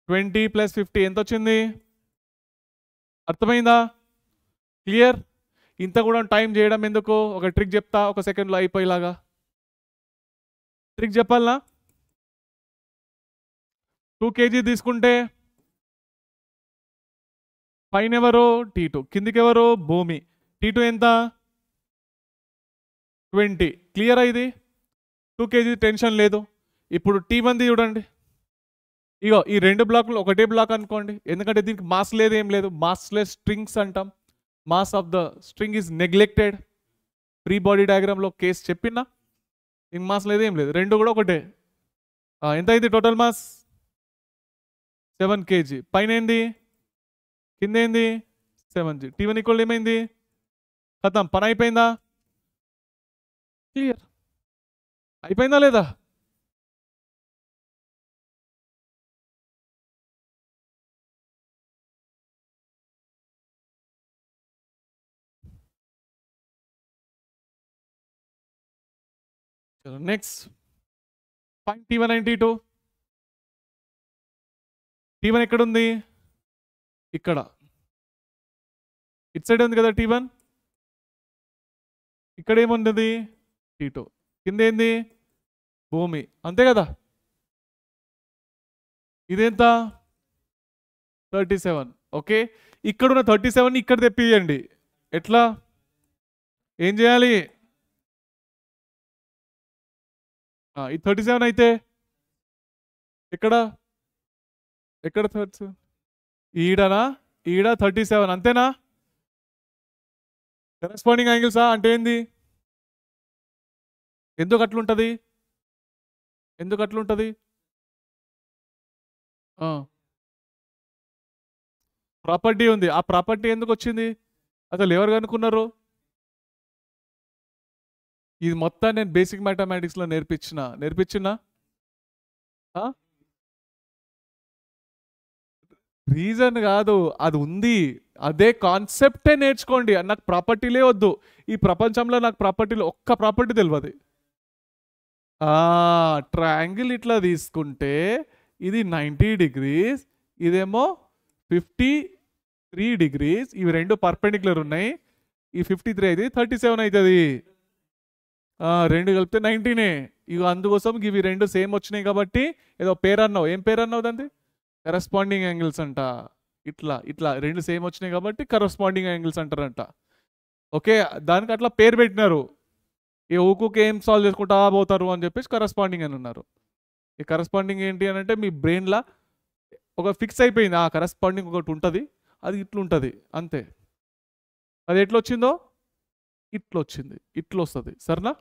Speaker 1: 20 ప్లస్ 50 ఎంత వచ్చింది? అర్థమైందా? క్లియర్? ఇంత కూడా టైం చేయడం ఎందుకు? ఒక ట్రిక్ చెప్తా, ఒక సెకండ్లో అయిపోయేలాగా. ట్రిక్ చెప్పాలనా? 2 kg తీసుకుంటే పైన ఎవరు? T2. కిందికి ఎవరు? భూమి. T2 ఎంత? 20. క్లియరా? ఇది 2 kg టెన్షన్ లేదు. ఇప్పుడు T1ది చూడండి. ఇగో ఈ రెండు బ్లాక్లు ఒకటే బ్లాక్ అనుకోండి, ఎందుకంటే దీనికి మాస్ లేదు, ఏం లేదు. మాస్లెస్ స్ట్రింగ్స్ అంటాం. Mass of the string is neglected. Free body డయాగ్రామ్లో కేసు చెప్పినా, దీనికి మాస్ లేదు, ఏం లేదు. రెండు కూడా ఒకటే. ఎంత అయింది టోటల్ మాస్? 7 kg. పైన ఏంది? కింద ఏంది? 7G. T1 ఈక్వల్ ఏమైంది? ఖతం. పని అయిపోయిందా? క్లియర్? అయిపోయిందా లేదా? Next find T1 and T2. T1 ఎక్కడ ఉంది? ఇక్కడ. ఇట్ సైడ్ ఉంది కదా T1. ఇక్కడ ఏముంది? T2. కింద ఏంది? భూమి. అంతే కదా? ఇదెంత? 37. ఓకే, ఇక్కడున్న 37 ఇక్కడ తెప్పియండి. ఎట్లా? ఏం చేయాలి? ఇది 37 అయితే ఎక్కడ ఎక్కడ 37 ఈడనా ఈడ 37 అంతేనా కరెస్పాండింగ్ యాంగిల్సా అంటే ఏంది ఎందుకు అట్లుంటది ఎందుకు అట్లుంటది ప్రాపర్టీ ఉంది ఆ ప్రాపర్టీ ఎందుకు వచ్చింది అసలు ఎవరు కనుక్కున్నారు ఇది మొత్తం నేను బేసిక్ మ్యాథమెటిక్స్లో నేర్పించిన రీజన్ కాదు అది ఉంది అదే కాన్సెప్టే నేర్చుకోండి నాకు ప్రాపర్టీలే వద్దు ఈ ప్రపంచంలో నాకు ప్రాపర్టీలో ఒక్క ప్రాపర్టీ తెలియదు ట్రయాంగిల్ ఇట్లా తీసుకుంటే ఇది 90 degrees ఇదేమో 53 degrees ఇవి రెండు పర్పెండిక్యులర్ ఉన్నాయి ఈ 53 అయితే 37 అవుతుంది రెండు కలిపితే 19 ఇక అందుకోసం ఇవి రెండు సేమ్ వచ్చినాయి కాబట్టి ఏదో పేరు అన్నావు ఏం పేరు అన్నావు దాన్ని కరెస్పాండింగ్ యాంగిల్స్ అంట ఇట్లా ఇట్లా రెండు సేమ్ వచ్చినాయి కాబట్టి కరెస్పాండింగ్ యాంగిల్స్ అంటారంట ఓకే దానికి అట్లా పేరు పెట్టినారు ఈ ఊకుకి ఏం సాల్వ్ చేసుకుంటా పోతారు అని చెప్పేసి కరెస్పాండింగ్ అని ఉన్నారు ఈ కరెస్పాండింగ్ ఏంటి అని అంటే మీ బ్రెయిన్లో ఒక ఫిక్స్ అయిపోయింది ఆ కరెస్పాండింగ్ ఒకటి ఉంటుంది అది ఇట్లుంటుంది అంతే అది ఎట్లా వచ్చిందో ఇట్లా వచ్చింది ఇట్లా వస్తుంది సరేనా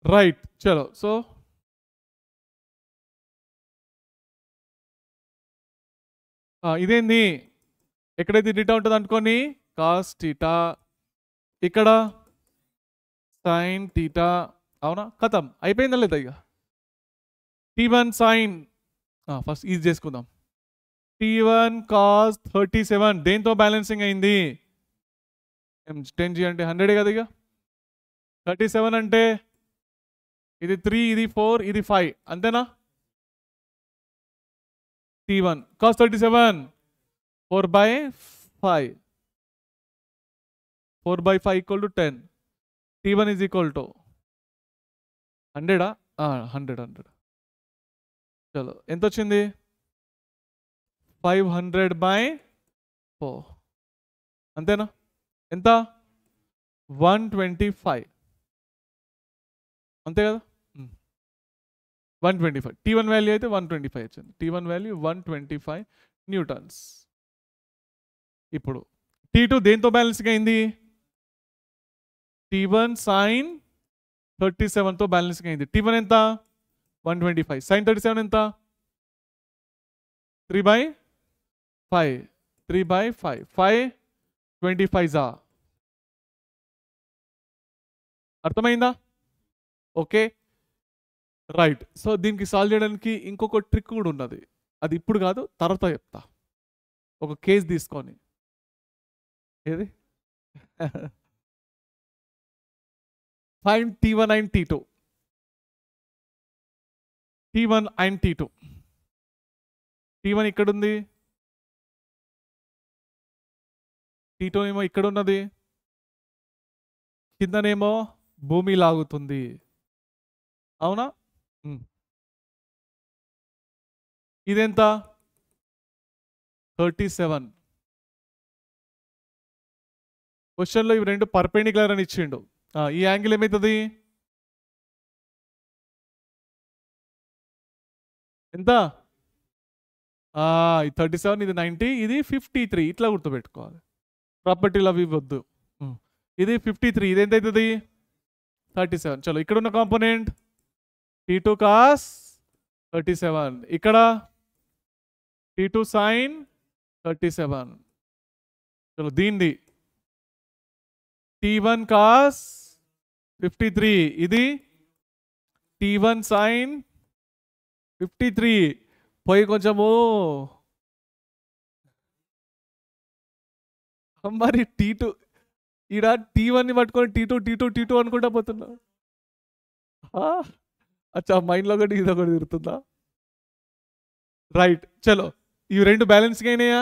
Speaker 1: రైట్ చలో సో ఇదేంది ఎక్కడైతే డీటా ఉంటుంది అనుకోని కాస్ టీటా ఇక్కడ సైన్ టీటా అవునా కథం అయిపోయిందా లేదా ఇక T1 సైన్ ఫస్ట్ ఈజీ చేసుకుందాం T1 కాస్ 37 దేంతో బ్యాలెన్సింగ్ అయింది 10G అంటే 100 కదా ఇక 37 అంటే ఇది 3 ఇది 4 ఇది 5 అంతేనా T1 cos 37 4/5 4/5 equal to 10 T1 is equal to 100 100 చలో ఎంత వచ్చింది 500/4 అంతేనా ఎంత 125 అంతే కదా 125 T1 వాల్యూ అయితే 125 వచ్చింది T1 వాల్యూ 125 న్యూటన్స్ ఇప్పుడు T2 దేంతో బ్యాలెన్సింగ్ అయింది T1 సైన్ 37తో బ్యాలెన్సింగ్ అయింది T1 ఎంత 125 సైన్ 37 ఎంత 3/5 5/25 అర్థమైందా ఓకే రైట్ సో దీనికి సాల్వ్ చేయడానికి ఇంకొక ట్రిక్ కూడా ఉన్నది అది ఇప్పుడు కాదు తర్వాత చెప్తా ఒక కేస్ తీసుకొని ఏది find T1 and T2 T1 and T2 T1 ఇక్కడ ఉంది T2 ఏమో ఇక్కడ ఉన్నది కిందనేమో భూమి లాగుతుంది అవునా ఇదెంత 37 క్వశ్చన్లో ఇవి రెండు పర్పెండిక్యులర్ అని ఇచ్చిండు ఈ యాంగిల్ ఏమవుతుంది ఎంత ఇది 37 ఇది 90 ఇది 53 ఇట్లా గుర్తుపెట్టుకోవాలి ప్రాపర్టీలు అవి వద్దు ఇది 53 ఇది ఎంత అవుతుంది 37 చలో ఇక్కడ ఉన్న కాంపోనెంట్ T2 cos 37 ఇక్కడ T2 sin 37 చలో దీనిది T1 cos 53 ఇది T1 sin 53 పోయి కొంచెము మరి T2 ఈడ T1ని పట్టుకొని T2 అనుకుంటా పోతున్నా అచ్చా మైండ్లో ఒకటి ఇది ఒకటి తిరుగుతుందా రైట్ చలో ఇవి రెండు బ్యాలెన్సింగ్ అయినాయా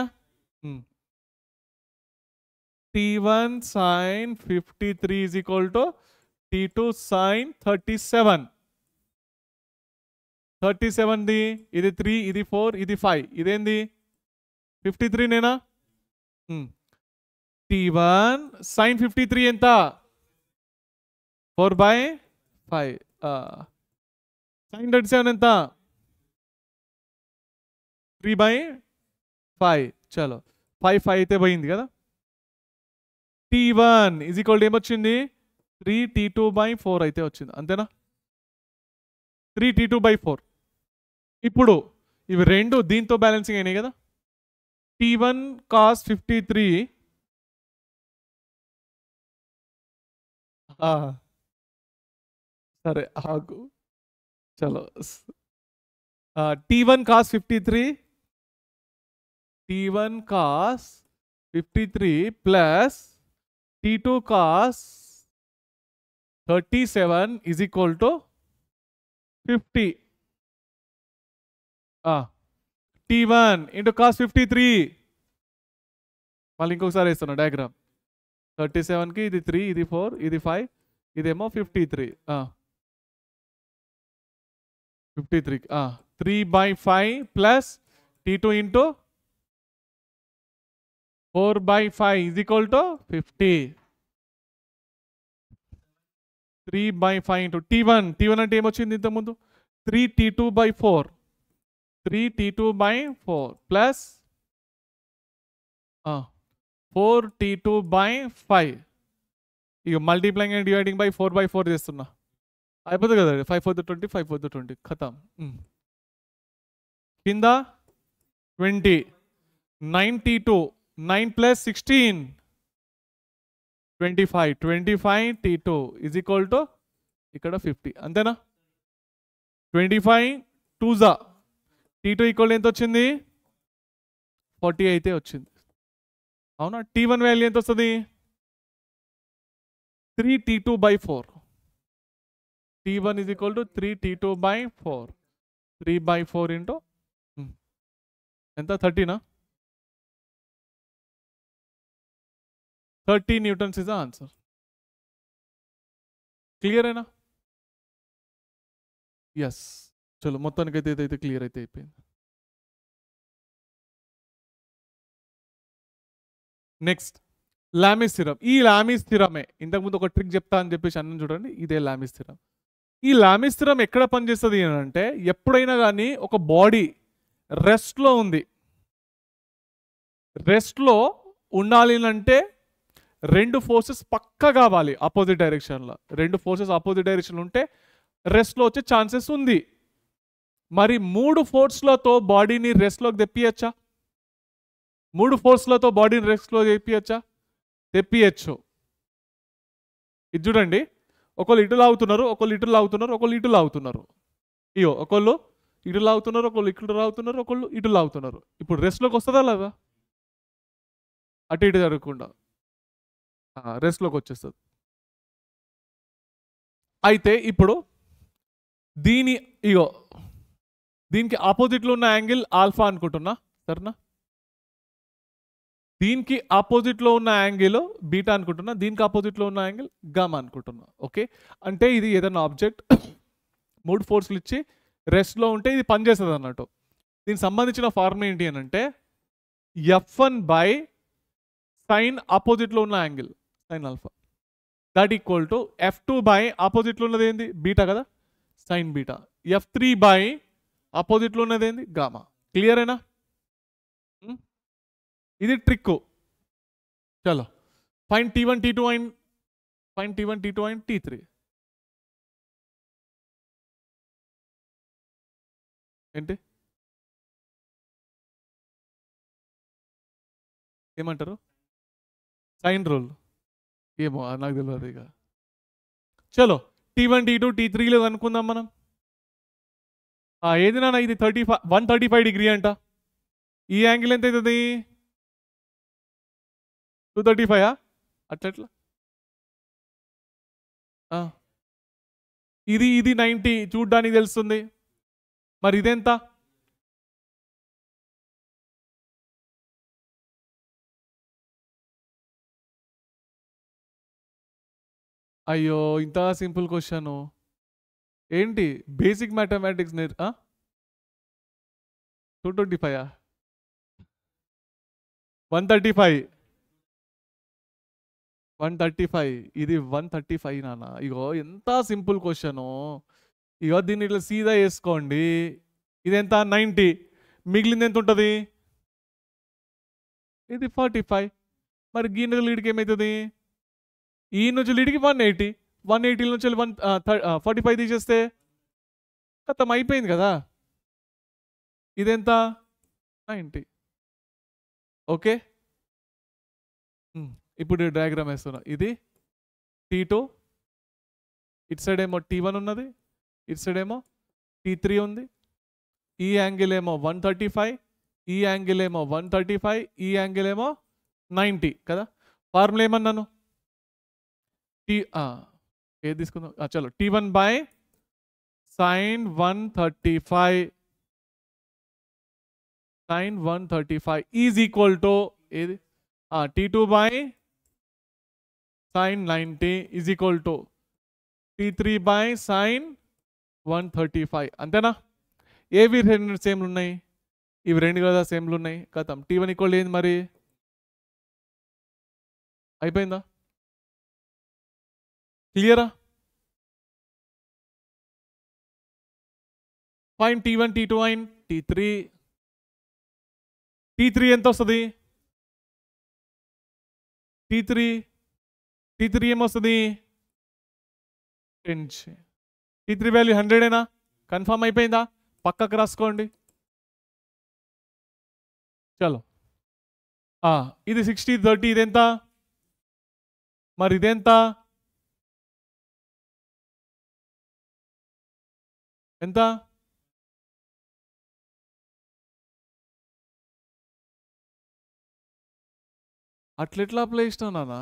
Speaker 1: T1 sin 53 is equal to T2 sin 37 37ది ఇది 3 ఇది 4 ఇది 5 ఇదేంది 53 నేనా T1 sin 53 ఎంత 4/5 sin 37 ఎంత 3/5. చలో 5 అయితే పోయింది కదా. T1 ఈజ్ ఈక్వల్ టు ఏమొచ్చింది 3T2/4 అయితే వచ్చింది, అంతేనా? 3T2/4. ఇప్పుడు ఇవి రెండు దీంతో బ్యాలెన్సింగ్ అయినాయి కదా. T1 cos 53 సరే ఆగు, చలో. T1 cos 53 plus T2 cos 37 is equal to 50. T1 into cos 53. మళ్ళీ ఇంకొకసారి వేస్తున్నా డయాగ్రామ్. 37కి ఇది 3, ఇది 4, ఇది 5, ఇదేమో 53. 53 3/5 plus T2 into 4/5 is equal to 50. 3/5 into T1 అంటే ఏమొచ్చింది ఇంతకుముందు 3T2/4 ప్లస్ 4T2/5. ఇక మల్టీప్లైంగ్ అండ్ డివైడింగ్ బై 4/4 చేస్తున్నా, అయిపోతుంది కదా. 5 4 20, 5 4 20 ఖతం. కింద 20, 9T2, 9 plus 16 25 T2 is equal to ఇక్కడ 50, అంతేనా? 25 2 T2 ఈక్వల్ ఎంత వచ్చింది 40 అయితే వచ్చింది, అవునా? T1 వాల్యూ ఎంత వస్తుంది 3T2/4. T1 is equal to 3T2/4. 3/4 into ఎంత 30నా? 30 newtons is the answer. Clear అయినా? ఎస్. చలో మొత్తానికి అయితే క్లియర్ అయితే అయిపోయింది. Next Lami's theorem. ఈ లామిస్ థిరమే ఇంతకుముందు ఒక ట్రిక్ చెప్తా అని చెప్పేసి అన్నం చూడండి, ఇదే లామిస్ థిరం. ఈ లామిస్ థిరం ఎక్కడ పనిచేస్తుంది అంటే ఎప్పుడైనా కానీ ఒక బాడీ రెస్ట్లో ఉంది, రెస్ట్లో ఉండాలి అంటే రెండు ఫోర్సెస్ పక్కా కావాలి ఆపోజిట్ డైరెక్షన్లో. రెండు ఫోర్సెస్ ఆపోజిట్ డైరెక్షన్ ఉంటే రెస్ట్లో వచ్చే ఛాన్సెస్ ఉంది. మరి 3 ఫోర్స్లతో బాడీని రెస్ట్లోకి తెప్పియచ్చా? 3 ఫోర్స్లతో బాడీని రెస్ట్లో తెప్పియచ్చా? తెప్పియచ్చు. ఇది చూడండి, ఒకళ్ళు ఇటు లాగుతున్నారు, ఒకళ్ళు ఇటు లాగుతున్నారు, ఒకళ్ళు ఇటు లాగుతున్నారు. ఇయో ఒకళ్ళు ఇటు లాగుతున్నారు, ఒకళ్ళు ఇటు లాగుతున్నారు, ఒకళ్ళు ఇటు లాగుతున్నారు. ఇప్పుడు రెస్ట్లోకి వస్తుందా లేదా? అటు ఇటు జరగకుండా రెస్ట్లోకి వచ్చేస్తుంది. అయితే ఇప్పుడు దీనికి ఆపోజిట్లో ఉన్న యాంగిల్ ఆల్ఫా అనుకుంటున్నా, సరేనా? దీనికి ఆపోజిట్లో ఉన్న యాంగిల్ బీటా అనుకుంటున్నా, దీనికి ఆపోజిట్లో ఉన్న యాంగిల్ గామా అనుకుంటున్నా. ఓకే, అంటే ఇది ఏదైనా ఆబ్జెక్ట్ 3 ఫోర్స్లు ఇచ్చి రెస్ట్లో ఉంటే ఇది పనిచేస్తుంది అన్నట్టు. దీనికి సంబంధించిన ఫార్ములా ఏంటి అని అంటే F1/sin ఆపోజిట్లో ఉన్న angle sin alpha that equal to F2/ ఆపోజిట్లో ఉన్నది ఏంది బీటా కదా, sin బీటా. F3/ ఆపోజిట్లో ఉన్నది ఏంది గామా. క్లియర్ అయినా? ఇది ట్రిక్. చలో fine T1 T2 and T3. ఏంటి ఏమంటారు? సైన్ రూల్ ఏమో నాకు తెలియదు. ఇక చలో T1 T2 T3లో అనుకుందాం మనం. ఏది నాన్న ఇది 135 డిగ్రీ అంట. ఈ యాంగిల్ ఎంత అవుతుంది 235 అట్లా. ఇది 90 చూడ్డానికి తెలుస్తుంది. మరి ఇదెంత? అయ్యో ఇంత సింపుల్ క్వశ్చన్ ఏంటి? Basic mathematics 225 135 135. ఇది 135 నాన్న. ఇగో ఎంత సింపుల్ క్వశ్చను. ఇగో దీన్ని ఇట్లా సీదా వేసుకోండి. ఇది ఎంత 90. మిగిలింది ఎంత ఉంటుంది? ఇది 45. మరి గీ నుంచి లీడ్కి ఏమవుతుంది? ఈ నుంచి లీడ్కి 180. 180 నుంచి 45 తీసేస్తే ఖతం అయిపోయింది కదా. ఇదెంత? 90. ఓకే, ఇప్పుడు డయాగ్రామ్ వేస్తున్నా. ఇది T2, ఇటు సైడ్ ఏమో T1 ఉన్నది, ఇటు సైడ్ ఏమో T3 ఉంది. ఈ యాంగిల్ ఏమో 135, ఈ యాంగిల్ ఏమో 135, ఈ యాంగిల్ ఏమో 90 కదా. ఫార్ములా ఏమన్నాను? ఏది తీసుకుందాం? చలో, T1 by sin 135 is equal to ఏది? T2 by sin 90 is equal to T3 by sin 135. అంతేనా? ఏవి రెండు సేమ్లు ఉన్నాయి? ఇవి రెండు కదా సేమ్లు ఉన్నాయి. కథం T1 ఈక్వల్ ఏంది మరి? అయిపోయిందా? క్లియరా? Fine T1, T2 and T3. T3 ఎంత వస్తుంది? T3 ఏమొస్తుంది? 10. T3 value 100ఏనా? కన్ఫర్మ్ అయిపోయిందా? పక్కకు రాసుకోండి. చలో, ఇది 60, 30. ఇదెంత మరి? ఇదెంత? ఎంత? అట్లెట్లా అప్లై చేసినావు నాన్న?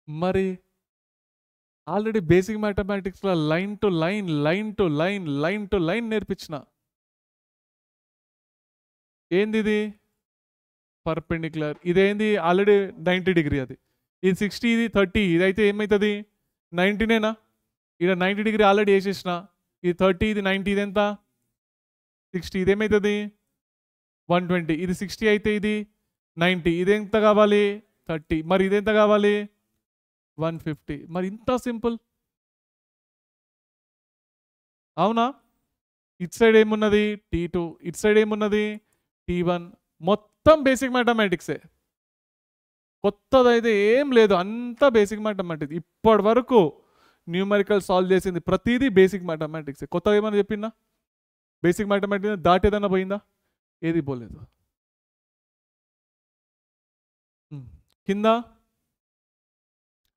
Speaker 1: మరి ఆల్రెడీ బేసిక్ మ్యాథమెటిక్స్లో లైన్ టు లైన్ నేర్పించిన. ఏంది ఇది? పర్పెండిక్యులర్. ఇదేంది? Already 90 degree. అది ఇది 60, ఇది 30. ఇదైతే ఏమవుతుంది? 90నేనా? ఇక్కడ 90 డిగ్రీ ఆల్రెడీ వేసేసిన. ఇది 30, ఇది 90. ఇది ఎంత? 60. ఇదేమవుతుంది? 120. ఇది 60 అయితే ఇది 90. ఇదెంత కావాలి? 30. మరి ఇదెంత కావాలి? 150. మరి ఇంత సింపుల్. అవునా? ఇటు సైడ్ ఏమున్నది? T2. ఇటు సైడ్ ఏమున్నది? T1. మొత్తం బేసిక్ మ్యాథమెటిక్సే. కొత్తదైతే ఏం లేదు, అంతా బేసిక్ మ్యాథమెటిక్స్. ఇప్పటి వరకు న్యూమరికల్ సాల్వ్ చేసింది ప్రతిదీ బేసిక్ మ్యాథమెటిక్సే. కొత్తగా ఏమన్నా చెప్పిందా? బేసిక్ మ్యాథమెటిక్స్ దాటేదన్నా పోయిందా? ఏది పోలేదు. కింద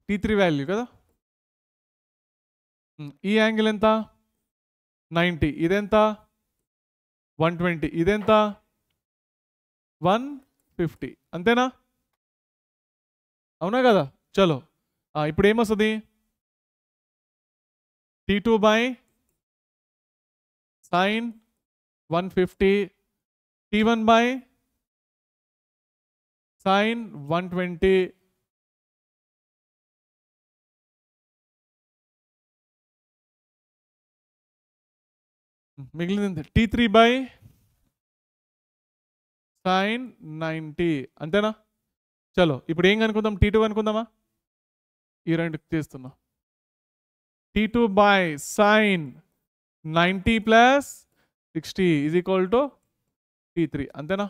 Speaker 1: T3 వాల్యూ కదా. ఈ యాంగిల్ ఎంత? 90. ఇదెంత? 120. ఇదెంత? 150. అంతేనా? అవునా కదా? చలో, ఇప్పుడు ఏమొస్తుంది? T2 by sin 150, T1 by sin 120. మిగిలింది T3 బై sin 90. అంతేనా? చలో, ఇప్పుడు ఏం కనుక్కుందాం? T2 కనుక్కుందామా? ఈ రెండు చేస్తున్నా. T2 by sin 90 plus 60 is equal to T3. అంతేనా?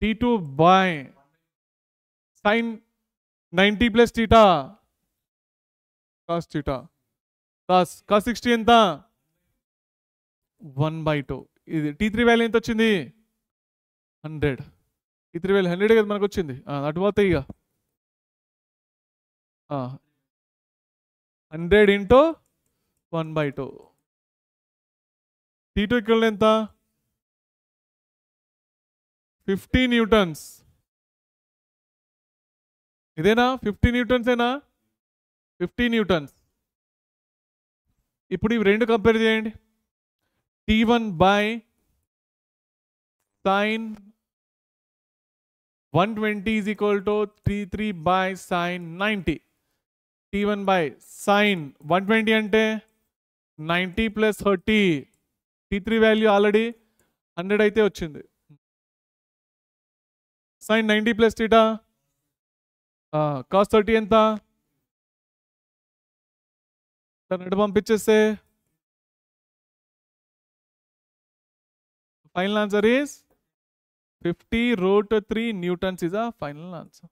Speaker 1: T2 by sin 90 plus theta cos theta cos 60 ఎంత? 1/2. ఇది T3 వాల్యూ ఎంత వచ్చింది? 100. T3 వాల్యూ 100 కదా మనకు వచ్చింది. అటు పోతాయి ఇక 100 ఇంటూ 1/2. T2 ఈక్వల్ ఎంత? 50 న్యూటన్స్. ఇదేనా? 50 న్యూటన్స్ ఏనా? 50 న్యూటన్స్. ఇప్పుడు ఇవి రెండు కంపేర్ చేయండి. T1 by sin 120 is equal to T3 by sin 90. T1 by sin 120 అంటే 90 ప్లస్ 30. T3 వాల్యూ ఆల్రెడీ 100 అయితే వచ్చింది. sin 90 ప్లస్ థీటా cos 30 ఎంత? నడు పంపించేస్తే final answer is 50√3 newtons is a final answer.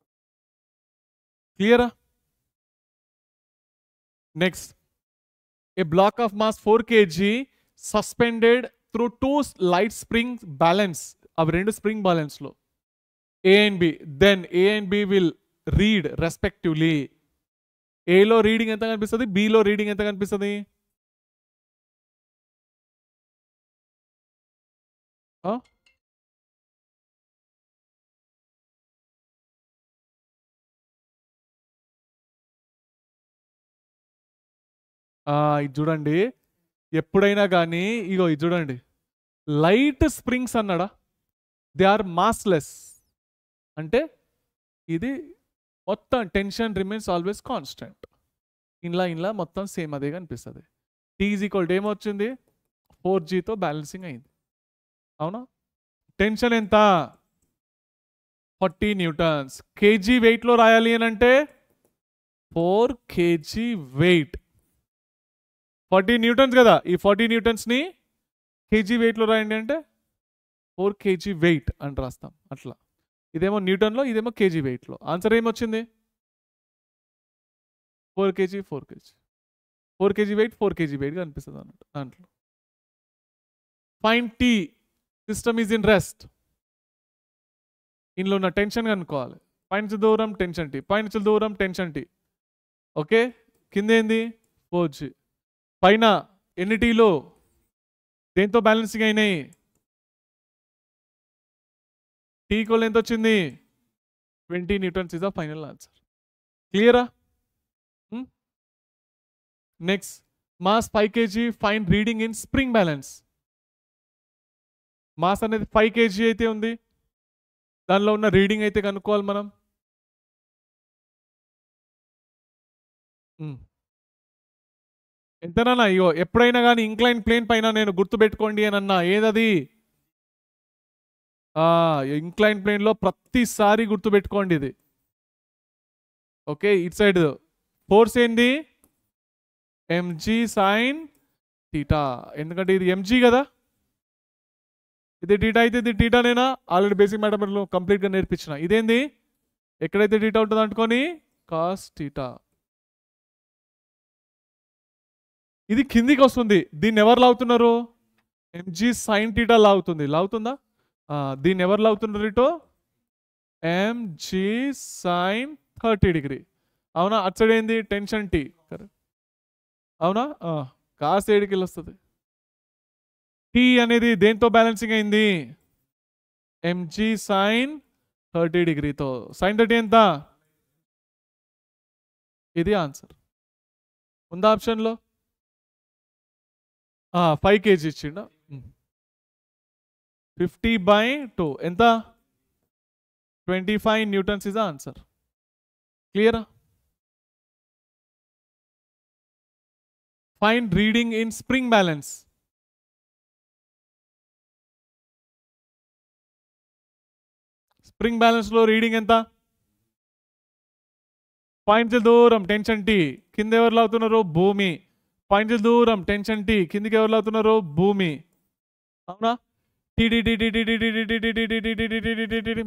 Speaker 1: క్లియరా? Next, a block of mass 4 kg suspended through 2 light springs balance. అవి రెండు spring balance లో A and B, then A and B will read respectively. A లో reading ఎంత కనిపిస్తుంది, B లో reading ఎంత కనిపిస్తుంది? ఇది చూడండి, ఎప్పుడైనా కానీ ఇగో ఇది చూడండి, లైట్ స్ప్రింగ్స్ అన్నాడా, దే ఆర్ మాస్లెస్. అంటే ఇది మొత్తం టెన్షన్ రిమైన్స్ ఆల్వేస్ కాన్స్టెంట్. ఇలా మొత్తం సేమ్ అదే కనిపిస్తుంది. T= ఏమొచ్చింది, 4Gతో బ్యాలెన్సింగ్ అయింది. అవునా? టెన్షన్ ఎంత, 40 న్యూటన్స్. కేజీ వెయిట్లో రాయాలి అని అంటే 4 kg వెయిట్, 40 న్యూటన్స్ కదా. ఈ 40 న్యూటన్స్ని కేజీ వెయిట్లో రాయండి అంటే 4 kg వెయిట్ అని రాస్తాం. అట్లా ఇదేమో న్యూటన్లో, ఇదేమో కేజీ వెయిట్లో. ఆన్సర్ ఏమొచ్చింది, 4 kg 4 kg 4 kg wait 4 kg వెయిట్గా అనిపిస్తుంది అన్నట్టు దాంట్లో. Fine T, system is in rest. ఇందులో ఉన్న టెన్షన్ కనుక్కోవాలి. పైనుంచి దూరం టెన్షన్ T, పైనుంచి దూరం టెన్షన్ T. ఓకే, కింద ఏంది 4G. పైన ఎన్ని టీలో దేంతో బ్యాలెన్సింగ్ అయినాయి, T = ఎంత వచ్చింది, 20 newtons is the final answer. క్లియరా? Next, mass 5 kg, fine reading in spring balance. Mass అనేది 5 kg అయితే ఉంది, దానిలో ఉన్న రీడింగ్ అయితే కనుక్కోవాలి మనం. ఎంతనా? అయ్యో, ఎప్పుడైనా కానీ ఇంక్లైన్ ప్లేన్ పైన నేను గుర్తుపెట్టుకోండి అని అన్నా, ఏదది, ఇంక్లైన్ ప్లేన్లో ప్రతిసారి గుర్తుపెట్టుకోండి ఇది. ఓకే, ఇటు సైడ్ ఫోర్స్ ఏంది, mg sin θ. ఎందుకంటే ఇది mg కదా, ఇది టీటా అయితే ఇది టీటానేనా, ఆల్రెడీ బేసిక్ మ్యాథమెటిక్స్లో కంప్లీట్గా నేర్పించిన. ఇదేంది, ఎక్కడైతే టీటా ఉంటుంది అనుకోని cos θ. ఇది కిందికి వస్తుంది, దీన్ని ఎవరు లాగుతున్నారు, mg sin θ లాగుతుంది. లాగుతుందా? దీన్ని ఎవరు లాగుతున్నారు ఇటో, mg sin 30 డిగ్రీ. అవునా? అటు సైడ్ ఏంది, టెన్షన్ T. అవునా? కాస్ 7 వస్తుంది. T అనేది దేంతో బ్యాలెన్సింగ్ అయింది, mg sin 30 డిగ్రీతో. sin 30 ఎంత, ఇది ఆన్సర్ ఉందా ఆప్షన్లో? 5 kg ఇచ్చిండ. 50/2 ఎంత, 25 న్యూటన్స్ ఇస్ ద ఆన్సర్. క్లియరా? Fine reading in spring balance. Spring balance లో రీడింగ్ ఎంత, పాయింట్స్ దూరం టెన్షన్ T, కింద ఎవరు లాగుతున్నారు, భూమి. పాయింట్స్ దూరం టెన్షన్ T, కిందికి ఎవరు లాగుతున్నారు, భూమి. అవునా?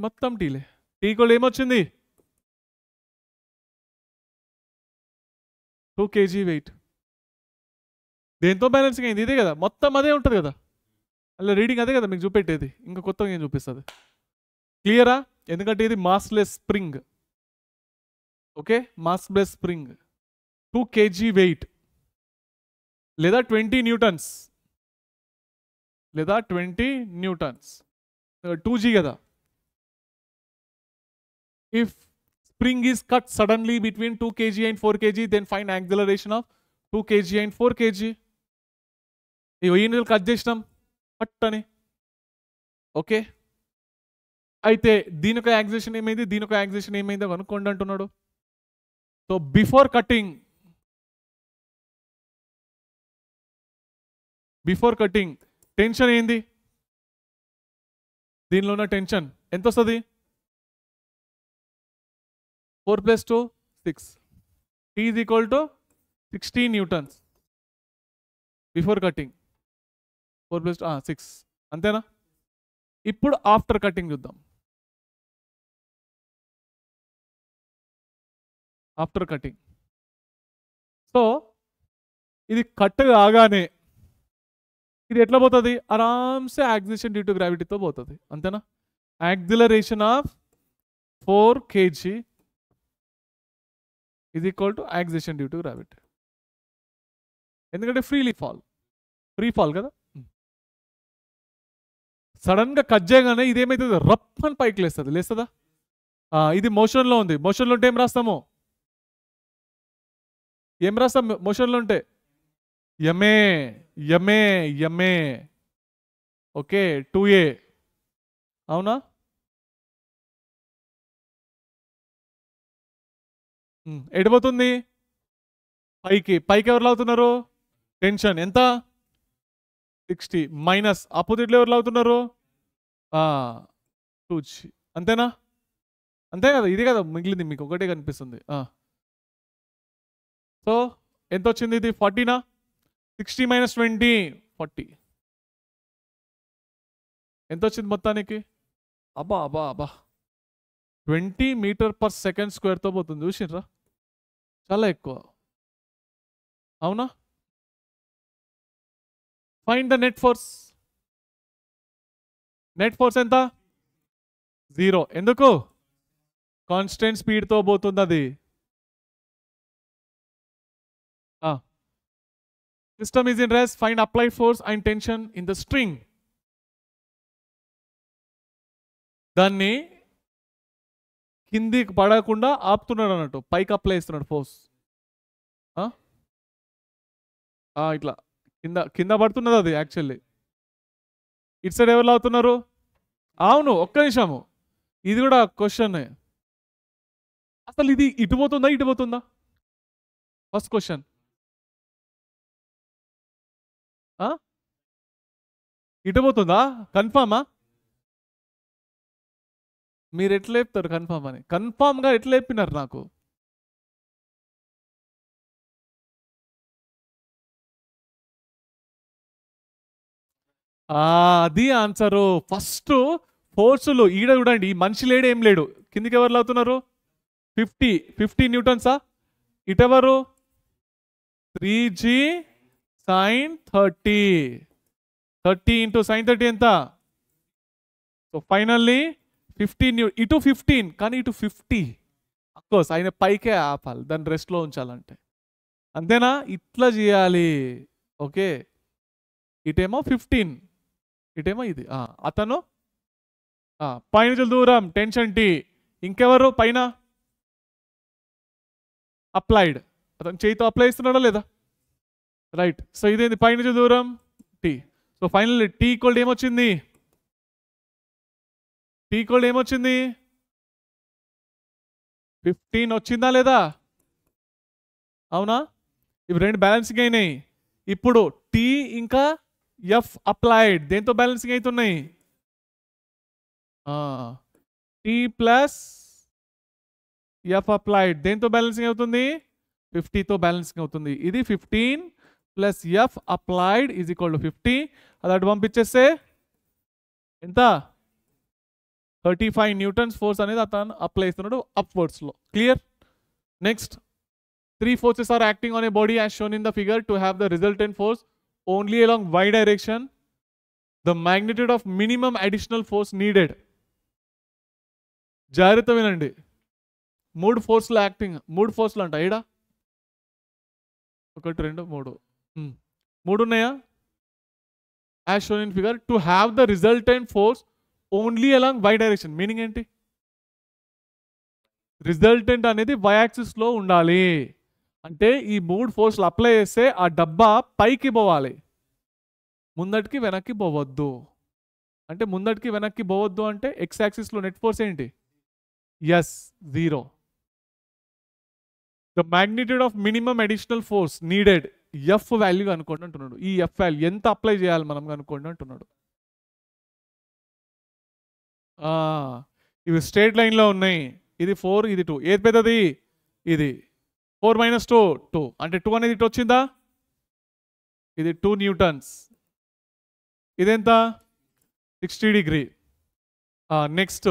Speaker 1: మొత్తం టీలే. T = ఏమొచ్చింది, 2 kg వెయిట్. దేంతో బ్యాలెన్సింగ్ అయింది, ఇదే కదా, మొత్తం అదే ఉంటుంది కదా, అలా రీడింగ్ అదే కదా మీకు చూపెట్టేది, ఇంకా కొత్తగా ఏం చూపిస్తుంది. క్లియరా? ఎందుకంటే ఇది massless spring. Okay, massless spring, 2 kg weight లేదా 20 న్యూటన్స్, లేదా 20 న్యూటన్స్, 2G కదా. If spring is cut suddenly between 2 kg and 4 kg, then find acceleration of 2 kg and 4 kg. ఈ కట్ చేసినాం కట్ అని. ఓకే, అయితే దీని యొక్క యాక్సిలరేషన్ ఏమైంది, దీని యొక్క యాక్సిలరేషన్ ఏమైందో కనుక్కోండి అంటున్నాడు. సో బిఫోర్ కటింగ్ టెన్షన్ ఏంది, దీనిలో ఉన్న టెన్షన్ ఎంత వస్తుంది? 4 + 2 6. T is equal to 60 newtons before cutting. 4 + 6 అంతేనా? ఇప్పుడు ఆఫ్టర్ కటింగ్ చూద్దాం. After cutting. సో ఇది కట్ కాగానే ఇది ఎట్లా పోతుంది? ఆరామ్సే యాక్సిలరేషన్ డ్యూ టు గ్రావిటీతో పోతుంది. అంతేనా? Acceleration of 4 kg is equal to acceleration due to gravity. ఎందుకంటే ఫ్రీ ఫాల్ కదా. సడన్ గా కట్ చేయగానే ఇదేమైతుంది? రప్ అని పైకి లేస్తుందా? ఇది మోషన్లో ఉంది. మోషన్లో ఉంటే ఏం రాస్తాం? మోషన్లో ఉంటే ఎంఏ. Okay, 2a. అవునా? ఎడిపోతుంది పైకి ఎవరు లాగుతున్నారు? టెన్షన్ ఎంత? 60 మైనస్ ఆపోజిట్లో ఎవరు లాగుతున్నారు? 2g. అంతేనా? అంతే కదా, ఇది కదా మిగిలింది, మీకు ఒకటే కనిపిస్తుంది. సో ఎంత వచ్చింది? ఇది 40నా? 60 - 20 40. ఎంత వచ్చింది మొత్తానికి? అబ్బా 20 m/s² పోతుంది. చూసిండ్రా? చాలా ఎక్కువ. అవునా? Find the net force. Net force ఎంత? 0. ఎందుకు? కాన్స్టెంట్ స్పీడ్తో పోతుంది అది. System is in rest. Find applied force and tension in the string. దాన్ని కిందికి పడకుండా ఆపుతున్నాడు అన్నట్టు, పైకి అప్లై చేస్తున్నాడు ఫోర్స్. ఇట్లా కింద పడుతున్నది అది. యాక్చువల్లీ ఇటు సైడ్ ఎవరు లాగుతున్నారు? అవును, ఒక్క నిమిషము, ఇది కూడా క్వశ్చన్. అసలు ఇది ఇటు పోతుందా? First question. ఇటు పోతుందా? కన్ఫామా? మీరు ఎట్లా చెప్తారు కన్ఫామ్ అని? కన్ఫామ్గా ఎట్లా చెప్పినారు నాకు? అది ఆన్సరు. ఫస్ట్ ఫోర్సులు ఈడ చూడండి, ఈ మనిషి లేడు, ఏం లేడు. కిందికి ఎవరు లాగుతున్నారు? 50 న్యూటన్సా? ఇటెవరు? 3g sin 30. 30 × sin 30 ఎంత? సో ఫైనల్లీ 15 ఇటు 15, కానీ ఇటు 50. అఫ్కోర్స్ ఆయన పైకే ఆపాలి, దాన్ని రెస్ట్లో ఉంచాలంటే. అంతేనా? ఇట్లా చేయాలి. ఓకే, ఇటేమో 15, ఇటేమో ఇది. అతను పైన దూరం టెన్షన్ T. ఇంకెవరు పైన? అప్లైడ్. అతను చేయితో అప్లై చేస్తున్నాడా లేదా? రైట్. సో ఇదేంది? పైన దూరం T. So final T equal ఏమొచ్చింది? T ఈక్వల్ ఏమొచ్చింది? 15 వచ్చిందా లేదా? అవునా? ఇవి రెండు బ్యాలెన్సింగ్ అయినాయి. ఇప్పుడు T ఇంకా F అప్లైడ్ దేంతో బ్యాలెన్సింగ్ అవుతున్నాయి? T + F అప్లైడ్ దేంతో బ్యాలెన్సింగ్ అవుతుంది? 50తో బ్యాలెన్సింగ్ అవుతుంది. ఇది 15 + F అప్లైడ్ = 50. అది అటు పంపించేస్తే ఎంత? 35 న్యూటన్స్ ఫోర్స్ అనేది అతను అప్లై చేస్తున్నాడు అప్వర్డ్స్లో. Clear? Next, 3 forces are acting on a body as shown in the figure to have the resultant force only along y direction. The magnitude of minimum additional force needed. జాగ్రత్త వినండి. 3 ఫోర్స్లు acting. 3 ఫోర్స్లు అంట. ఏడా? 1 2 3 3 ఉన్నాయా? as shown in figure to have the resultant force only along y direction. Meaning ఏంటి? Resultant అనేది y axis లో ఉండాలి. అంటే ఈ 3 ఫోర్స్లు అప్లై చేస్తే ఆ డబ్బా పైకి పోవాలి, ముందటికి వెనక్కి పోవద్దు. అంటే ముందటికి వెనక్కి పోవద్దు అంటే x యాక్సిస్ లో నెట్ ఫోర్స్ ఏంటి? Yes, 0. The magnitude of minimum additional force needed, F value అనుకోండి అంటున్నాడు. ఈ ఎఫ్ వాల్యూ ఎంత అప్లై చేయాలి మనం అనుకోండి అంటున్నాడు. ఇవి స్ట్రేట్ లైన్లో ఉన్నాయి. ఇది 4, ఇది 2. ఏది పెద్దది? ఇది. 4 - 2 2. అంటే 2 అనేది ఇటు వచ్చిందా? ఇది 2 న్యూటన్స్. ఇదెంత? 60 డిగ్రీ. నెక్స్ట్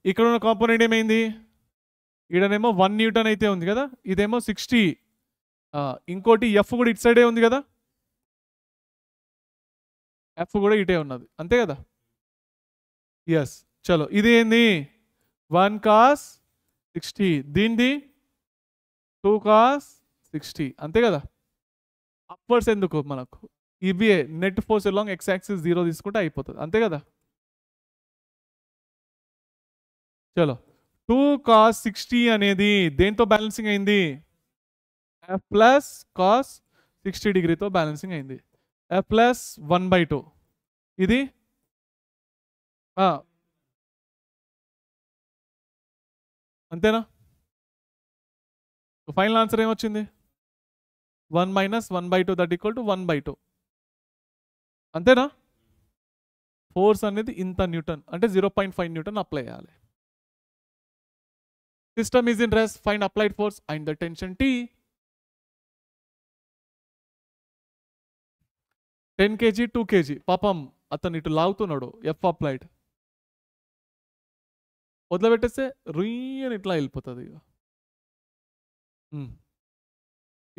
Speaker 1: ఇక్కడ ఉన్న కాంపోనెంట్ ఏమైంది? ఈడనేమో 1 న్యూటన్ అయితే ఉంది కదా, ఇదేమో 60. ఇంకోటి ఎఫ్ కూడా ఇటు సైడే ఉంది కదా, ఎఫ్ కూడా ఇటే ఉన్నది, అంతే కదా? ఎస్. చలో, ఇది ఏంది? 1 cos 60, దీనిది 2 cos 60, అంతే కదా? అప్వర్డ్స్ ఎందుకు మనకు? ఇవి net force along X axis 0 తీసుకుంటే అయిపోతుంది, అంతే కదా? చలో, 2 cos 60 అనేది దేంతో బ్యాలెన్సింగ్ అయింది? ఎఫ్ ప్లస్ కాస్ 60 డిగ్రీతో బ్యాలెన్సింగ్ అయింది. F plus 1/2. ఇది అంతేనా? ఫైనల్ ఆన్సర్ ఏమొచ్చింది? 1 - 1/2 దట్ ఈక్వల్ టు 1/2. అంతేనా? ఫోర్స్ అనేది ఇంత న్యూటన్, అంటే 0.5 న్యూటన్ అప్లై చేయాలి. System is in rest, find applied force and the tension T. 10 kg 2 kg. పాపం అతను ఇటు లాగుతున్నాడు. ఎఫ్ అప్లైడ్ వదిలిపెట్టేస్తే రుయ్య అని ఇట్లా వెళ్ళిపోతుంది. ఇక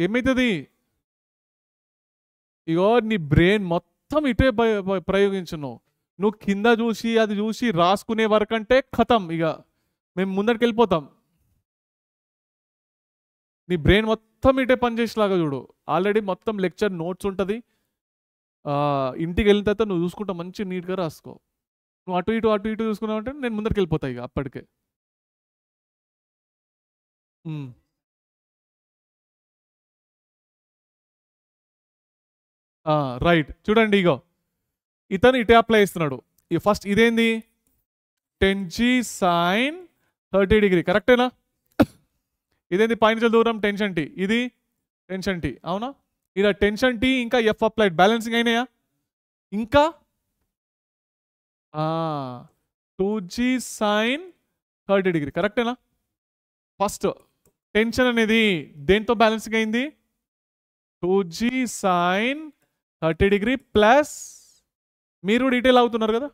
Speaker 1: ఏమవుతుంది? ఇగో నీ బ్రెయిన్ మొత్తం ఇటే ప్రయోగించున్నావు. నువ్వు కింద చూసి అది చూసి రాసుకునే వరకంటే ఖతం, ఇక మేము ముందరికి వెళ్ళిపోతాం. నీ బ్రెయిన్ మొత్తం ఇటే పనిచేసేలాగా చూడు. ఆల్రెడీ మొత్తం లెక్చర్ నోట్స్ ఉంటుంది. ఇంటికి వెళ్ళిన తర్వాత నువ్వు చూసుకుంటా మంచి నీట్గా రాసుకో. నువ్వు అటు ఇటు చూసుకున్నావు అంటే నేను ముందరికి వెళ్ళిపోతాయి ఇక అప్పటికే. రైట్. చూడండి, ఇగో ఇతను ఇటే అప్లై చేస్తున్నాడు. ఈ ఫస్ట్ ఇదేంది? 10g sin 30 డిగ్రీ, కరెక్టేనా? ఇదేంది? పైన దూరం టెన్షన్ T, ఇది టెన్షన్ T, అవునా? ఇలా టెన్షన్ T ఇంకా ఎఫ్ అప్లైడ్ బ్యాలెన్సింగ్ అయినాయా? ఇంకా 2g sin 30 డిగ్రీ, కరెక్టేనా? ఫస్ట్ టెన్షన్ అనేది దేంతో బ్యాలెన్సింగ్ అయింది? 2g sin 30 డిగ్రీ ప్లస్ మీరు డీటెయిల్ అవుతున్నారు కదా,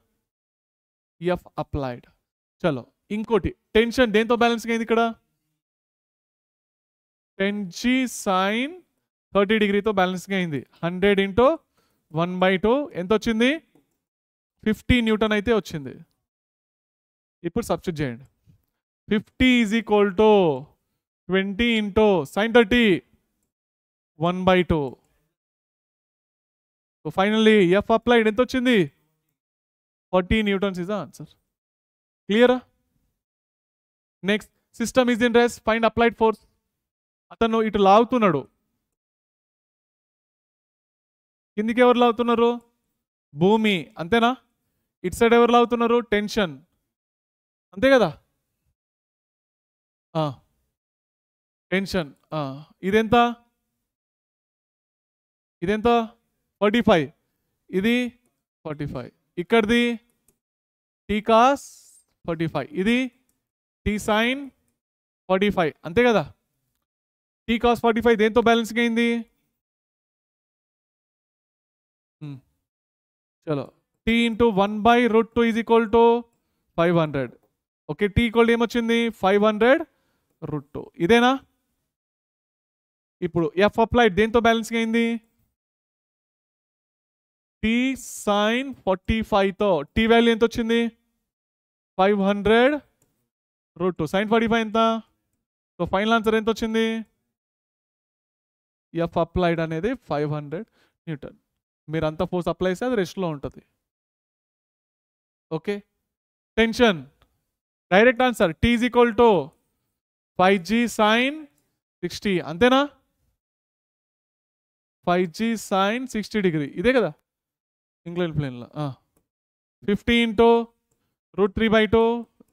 Speaker 1: ఎఫ్ అప్లైడ్. చలో, ఇంకోటి టెన్షన్ దేంతో బ్యాలెన్సింగ్ అయింది ఇక్కడ? 10g sin 30 డిగ్రీతో బ్యాలెన్సింగ్ అయింది. 100 × 1/2 ఎంత వచ్చింది? 50 న్యూటన్ అయితే వచ్చింది. ఇప్పుడు సబ్స్టిట్యూట్ చేయండి. 50 = 20 × sin 30 1/2. So finally F applied ఎంత వచ్చింది? 40 న్యూటన్స్ ఇస్ ద ఆన్సర్. క్లియరా? Next, system is in rest, find applied force. అతను ఇటు లాగుతున్నాడు. కిందికి ఎవరు లాగుతున్నారు? భూమి, అంతేనా? ఇటు సైడ్ ఎవరు లాగుతున్నారు? టెన్షన్, అంతే కదా? టెన్షన్. ఇదెంత? 45. ఇది 45. ఇక్కడిది T cos 45, ఇది T sin 45, అంతే కదా? T cos 45 దేంతో బ్యాలెన్సింగ్ అయింది? చలో, T × 1/√2 = 500. ఓకే, T ఈక్వల్ ఏమొచ్చింది? 500√2. ఇదేనా? ఇప్పుడు ఎఫ్ అప్లైడ్ దేంతో బ్యాలెన్సింగ్ అయింది? T sin 45తో. T వాల్యూ ఎంత వచ్చింది? 500√2. sin 45 ఎంత? సో ఫైనల్ ఆన్సర్ ఎంత వచ్చింది? ఎఫ్ అప్లైడ్ అనేది 500 న్యూటన్. మీరు అంత ఫోర్స్ అప్లై చేస్తే అది రెస్ట్లో ఉంటుంది. Okay, tension direct answer T = 5g sin 60, అంతేనా? 5g sin 60 డిగ్రీ, ఇదే కదా ఇంక్లైన్ ప్లేన్లో. 50 × √3/2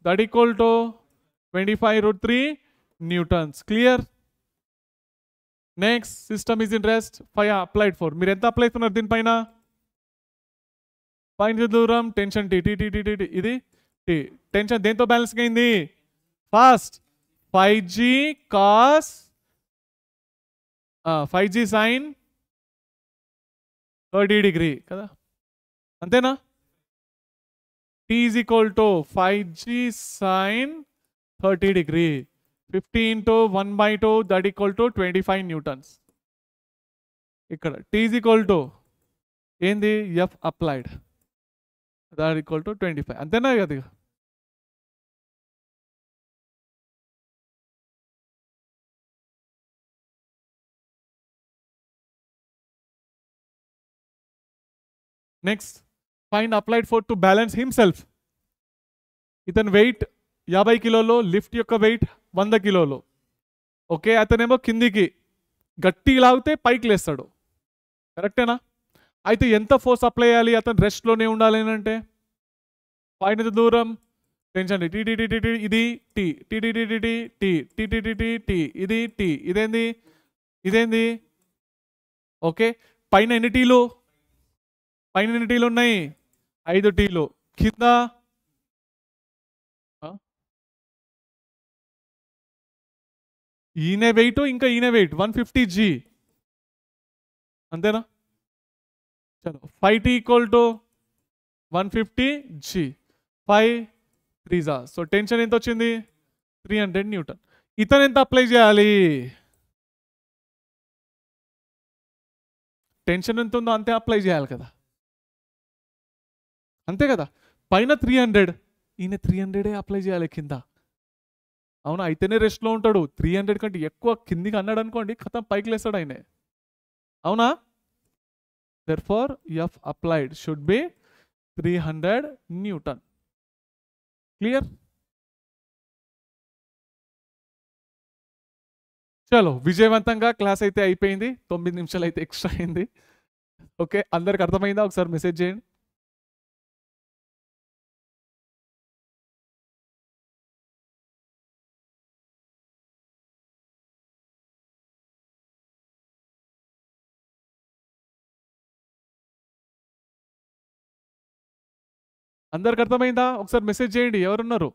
Speaker 1: that equal to 25√3 newtons. Clear? Next, system is in rest, applied force. మీరు ఎంత అప్లై అవుతున్నారు దీనిపైన? పైన దూరం టెన్షన్ T, ఇది టీ. టెన్షన్ దేంతో బ్యాలెన్స్ అయింది? First 5g cos 5g sine 30 degree కదా, అంతేనా? t is equal to 5g sine 30 degree 50 into 1/2 that equal to 25 newtons. ఇక్కడ t ఈజ్ ఈక్వల్ టు ఏంది? F applied that equal to 25, అంతేనా కదా? Next find applied force to balance himself. ఇతని wait 50 కిలోలు, lift యొక్క wait 100 కిలోలు. Okay, అతనేమో కిందికి గట్టి లాగితే పైకి లేస్తాడు, కరెక్టేనా? అయితే ఎంత ఫోర్స్ అప్లై చేయాలి? అతను రెస్ట్లోనే ఉండాలి అంటే పైన దూరం tension T T T T ఇది T T T T T T T T T T T ఇది టీ, ఇదేంది? ఇదేంది? ఓకే, పైన ఎన్ని టీలు? పైన ఎన్ని టీలు ఉన్నాయి? 5 టీలు. కింద ఈయన వెయిట్ ఇంకా ఈయన వెయిట్ 150g, అంతేనా? చలో 5t equal to 150g 5 3 so tension ఎంత వచ్చింది? 300 న్యూటన్. ఇతను ఎంత అప్లై చేయాలి? టెన్షన్ ఎంత ఉందో అంతే అప్లై చేయాలి కదా, అంతే కదా? పైన 300, ఈయన 300 అప్లై చేయాలి కింద, అవునా? అయితేనే రెస్ట్లో ఉంటాడు. 300 కంటే ఎక్కువ కిందికి అన్నాడు అనుకోండి, ఖతం పైకి లేస్తాడు ఆయనే, అవునా? therefore F applied should be 300 Newton. Clear? చలో విజయవంతంగా క్లాస్ అయితే అయిపోయింది. 9 నిమిషాలు అయితే ఎక్స్ట్రా అయింది. ఓకే, అందరికి అర్థమైందా? ఒకసారి మెసేజ్ చేయండి. అందరికి అర్థమైందా? ఒకసారి మెసేజ్ చేయండి ఎవరున్నారు.